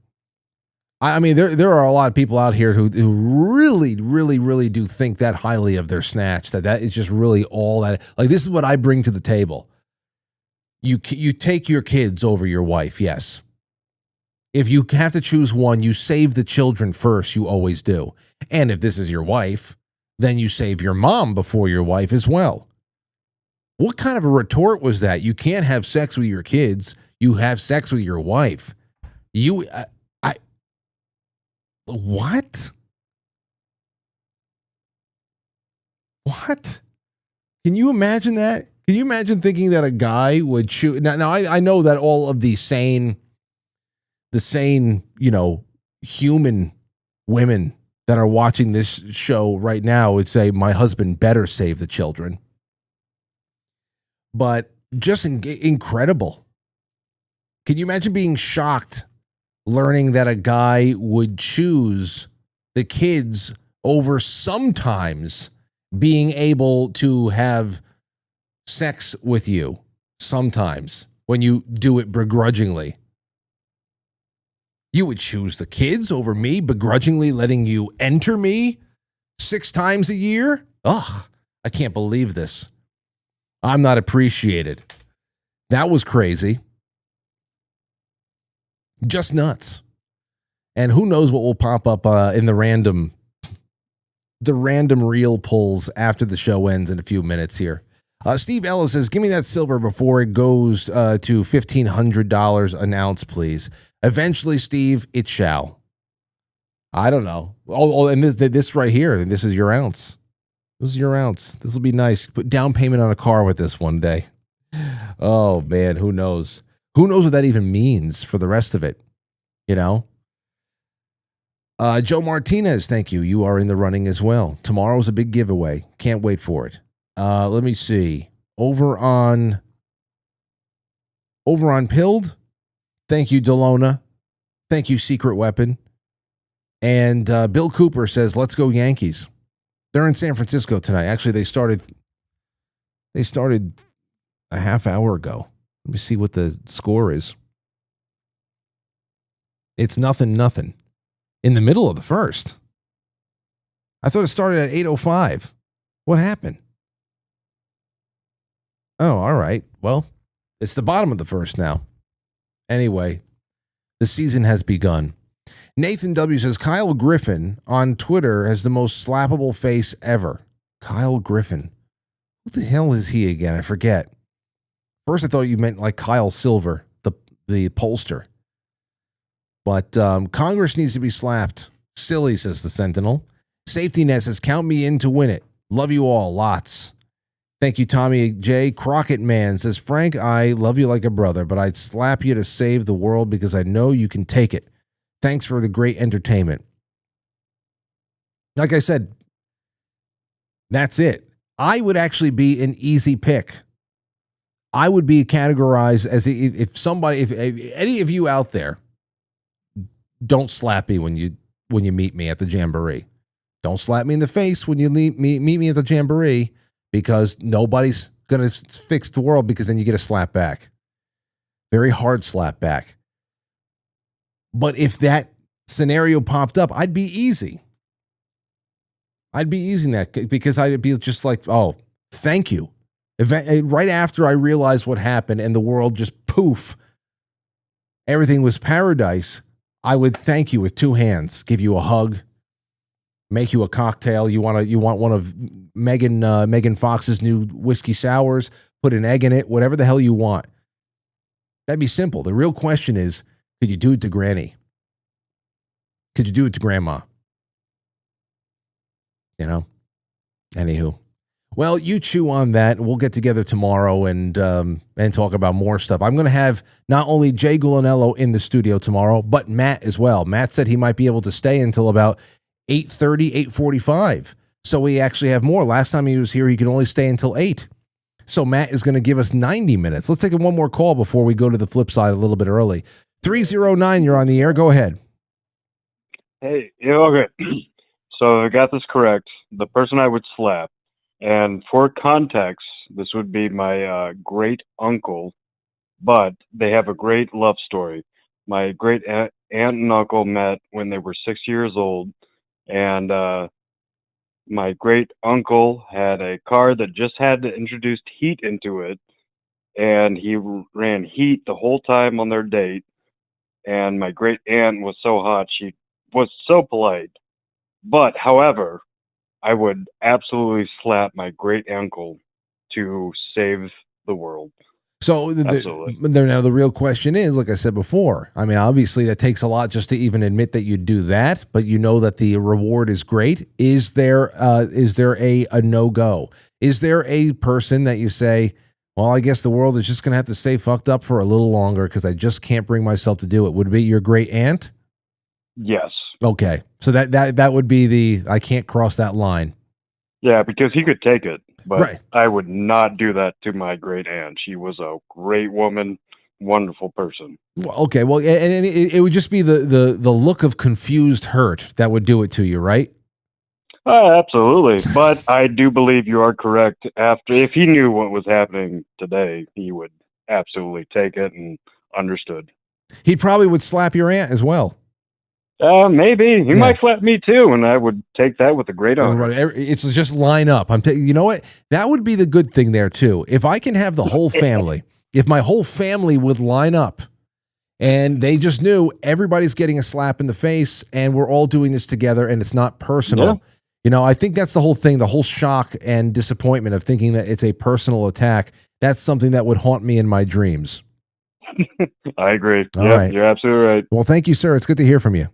I mean, there are a lot of people out here who really, really, really do think that highly of their snatch, that is just really all that. Like, this is what I bring to the table. You take your kids over your wife, yes. If you have to choose one, you save the children first. You always do. And if this is your wife, then you save your mom before your wife as well. What kind of a retort was that? You can't have sex with your kids. You have sex with your wife. What? What? Can you imagine that? Can you imagine thinking that a guy would shoot? Now I know that all of the sane, human women that are watching this show right now would say, my husband better save the children. But just incredible. Can you imagine being shocked learning that a guy would choose the kids over sometimes being able to have sex with you sometimes when you do it begrudgingly? You would choose the kids over me, begrudgingly letting you enter me 6 times a year? Ugh, I can't believe this. I'm not appreciated. That was crazy. Just nuts. And who knows what will pop up in the random reel pulls after the show ends in a few minutes here. Steve Ellis says, give me that silver before it goes to $1,500 an ounce, please. Eventually, Steve, it shall. I don't know. Oh, and this right here, this is your ounce. This is your ounce. This will be nice. Put down payment on a car with this one day. Oh, man, who knows? Who knows what that even means for the rest of it? You know? Joe Martinez, thank you. You are in the running as well. Tomorrow's a big giveaway. Can't wait for it. Let me see. Over on Pilled, thank you, Delona. Thank you, Secret Weapon. And Bill Cooper says, let's go Yankees. They're in San Francisco tonight. Actually, they started a half hour ago. Let me see what the score is. It's 0-0 in the middle of the first. I thought it started at 8:05. What happened? Oh, all right. Well, it's the bottom of the first now. Anyway, the season has begun. Nathan W. says, Kyle Griffin on Twitter has the most slappable face ever. Kyle Griffin. What the hell is he again? I forget. First, I thought you meant like Kyle Silver, the pollster. But Congress needs to be slapped. Silly, says the Sentinel. Safety Net says, count me in to win it. Love you all. Lots. Thank you, Tommy J. Crockett Man says, Frank, I love you like a brother, but I'd slap you to save the world because I know you can take it. Thanks for the great entertainment. Like I said, that's it. I would actually be an easy pick. I would be categorized as if any of you out there, don't slap me when you meet me at the Jamboree. Don't slap me in the face when you meet me at the jamboree, because nobody's going to fix the world, because then you get a slap back. Very hard slap back. But if that scenario popped up, I'd be easy. I'd be easy in that, because I'd be just like, oh, thank you. Right after I realized what happened and the world just poof, everything was paradise, I would thank you with two hands, give you a hug, make you a cocktail. You want one of Megan Fox's new whiskey sours, put an egg in it, whatever the hell you want. That'd be simple. The real question is, could you do it to Granny? Could you do it to Grandma? You know? Anywho. Well, you chew on that. We'll get together tomorrow and talk about more stuff. I'm going to have not only Jay Gulanello in the studio tomorrow, but Matt as well. Matt said he might be able to stay until about 8:30, 8:45. So we actually have more. Last time he was here, he could only stay until 8. So Matt is going to give us 90 minutes. Let's take one more call before we go to the flip side a little bit early. 309, you're on the air. Go ahead. Hey, yeah, okay. So I got this correct. The person I would slap, and for context, this would be my great uncle, but they have a great love story. My great aunt and uncle met when they were 6 years old, and my great uncle had a car that just had introduced heat into it, and he ran heat the whole time on their date. And my great aunt was so hot, she was so polite. But, however, I would absolutely slap my great uncle to save the world. So now the real question is, like I said before, I mean, obviously that takes a lot just to even admit that you do that, but you know that the reward is great. Is there a no-go? Is there a person that you say, well, I guess the world is just going to have to stay fucked up for a little longer because I just can't bring myself to do it? Would it be your great aunt? Yes. Okay. So that would be the, I can't cross that line. Yeah, because he could take it, but right. I would not do that to my great aunt. She was a great woman, wonderful person. Well, okay. Well, and it would just be the look of confused hurt that would do it to you, right? Absolutely. But I do believe you are correct. If he knew what was happening today, he would absolutely take it and understood. He probably would slap your aunt as well. Maybe he might slap me too, and I would take that with a great honor. It's just line up. You know what? That would be the good thing there too. If I can have the whole family, if my whole family would line up, and they just knew everybody's getting a slap in the face, and we're all doing this together, and it's not personal. Yeah. You know, I think that's the whole thing. The whole shock and disappointment of thinking that it's a personal attack. That's something that would haunt me in my dreams. I agree. All right. You're absolutely right. Well, thank you, sir. It's good to hear from you.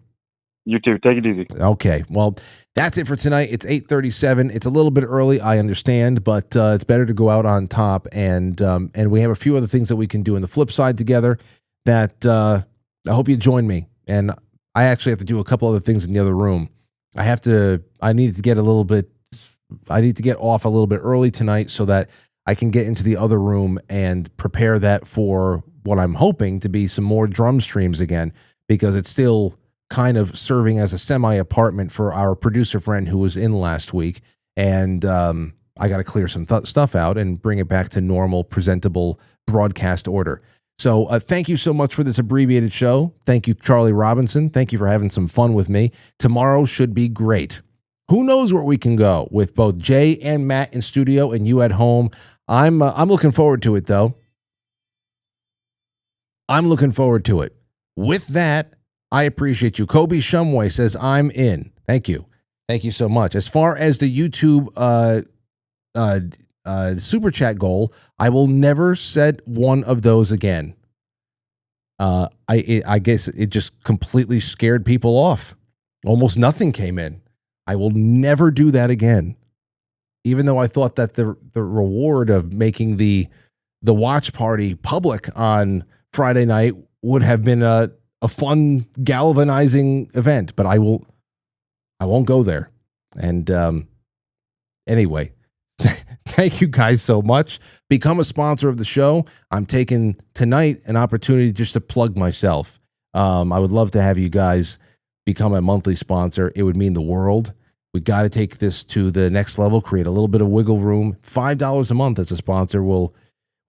You too. Take it easy. Okay. Well, that's it for tonight. It's 8:37. It's a little bit early, I understand, but it's better to go out on top. And we have a few other things that we can do in the flip side together that I hope you join me. And I actually have to do a couple other things in the other room. I need to get off a little bit early tonight so that I can get into the other room and prepare that for what I'm hoping to be some more drum streams again, because it's still kind of serving as a semi-apartment for our producer friend who was in last week. And I got to clear some stuff out and bring it back to normal, presentable broadcast order. So thank you so much for this abbreviated show. Thank you, Charlie Robinson. Thank you for having some fun with me. Tomorrow should be great. Who knows where we can go with both Jay and Matt in studio and you at home. I'm looking forward to it, though. I'm looking forward to it. With that, I appreciate you. Kobe Shumway says, I'm in. Thank you. Thank you so much. As far as the YouTube super chat goal, I will never set one of those again. I guess it just completely scared people off. Almost nothing came in. I will never do that again. Even though I thought that the reward of making the watch party public on Friday night would have been a fun, galvanizing event, but I won't go there. And anyway, thank you guys so much. Become a sponsor of the show. I'm taking tonight an opportunity just to plug myself. I would love to have you guys become a monthly sponsor. It would mean the world. We got to take this to the next level, create a little bit of wiggle room. $5 a month as a sponsor will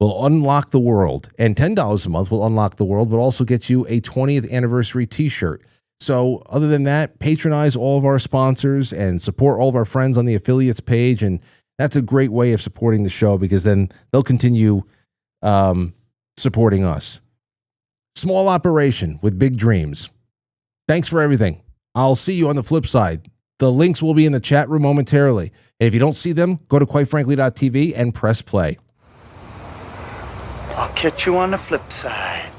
unlock the world, and $10 a month will unlock the world, but also get you a 20th anniversary t-shirt. So other than that, patronize all of our sponsors and support all of our friends on the affiliates page, and that's a great way of supporting the show, because then they'll continue supporting us. Small operation with big dreams. Thanks for everything. I'll see you on the flip side. The links will be in the chat room momentarily. And if you don't see them, go to quitefrankly.tv and press play. I'll catch you on the flip side.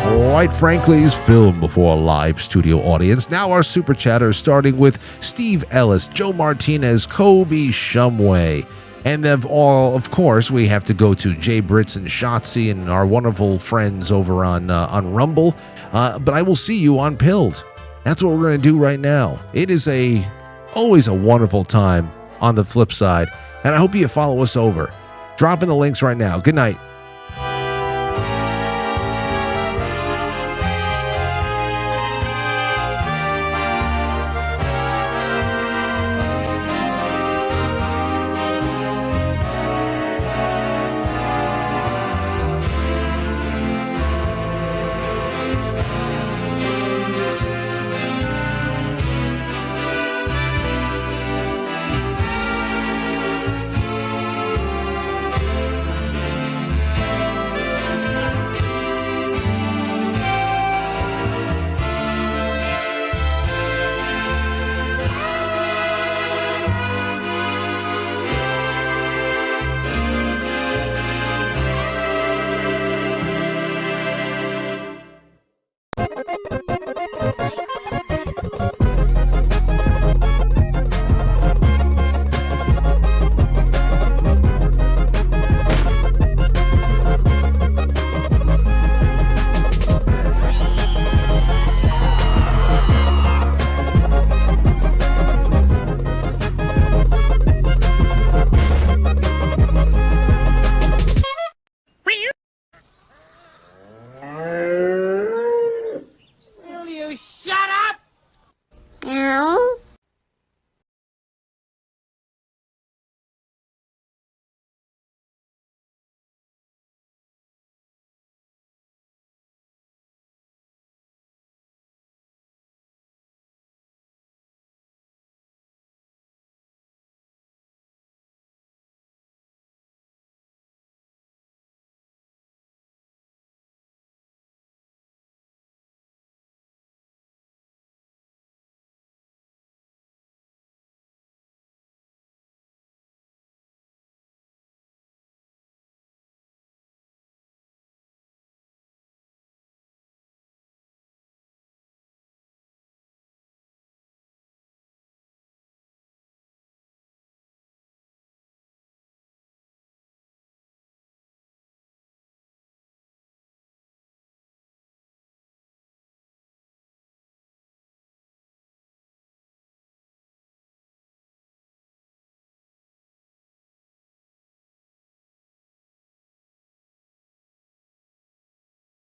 Quite Frankly's film before a live studio audience. Now our super chatters, starting with Steve Ellis, Joe Martinez, Kobe Shumway. And of course, we have to go to Jay Britz and Shotzi and our wonderful friends over on Rumble. But I will see you on Pilled. That's what we're going to do right now. It is always a wonderful time on the flip side. And I hope you follow us over. Drop in the links right now. Good night.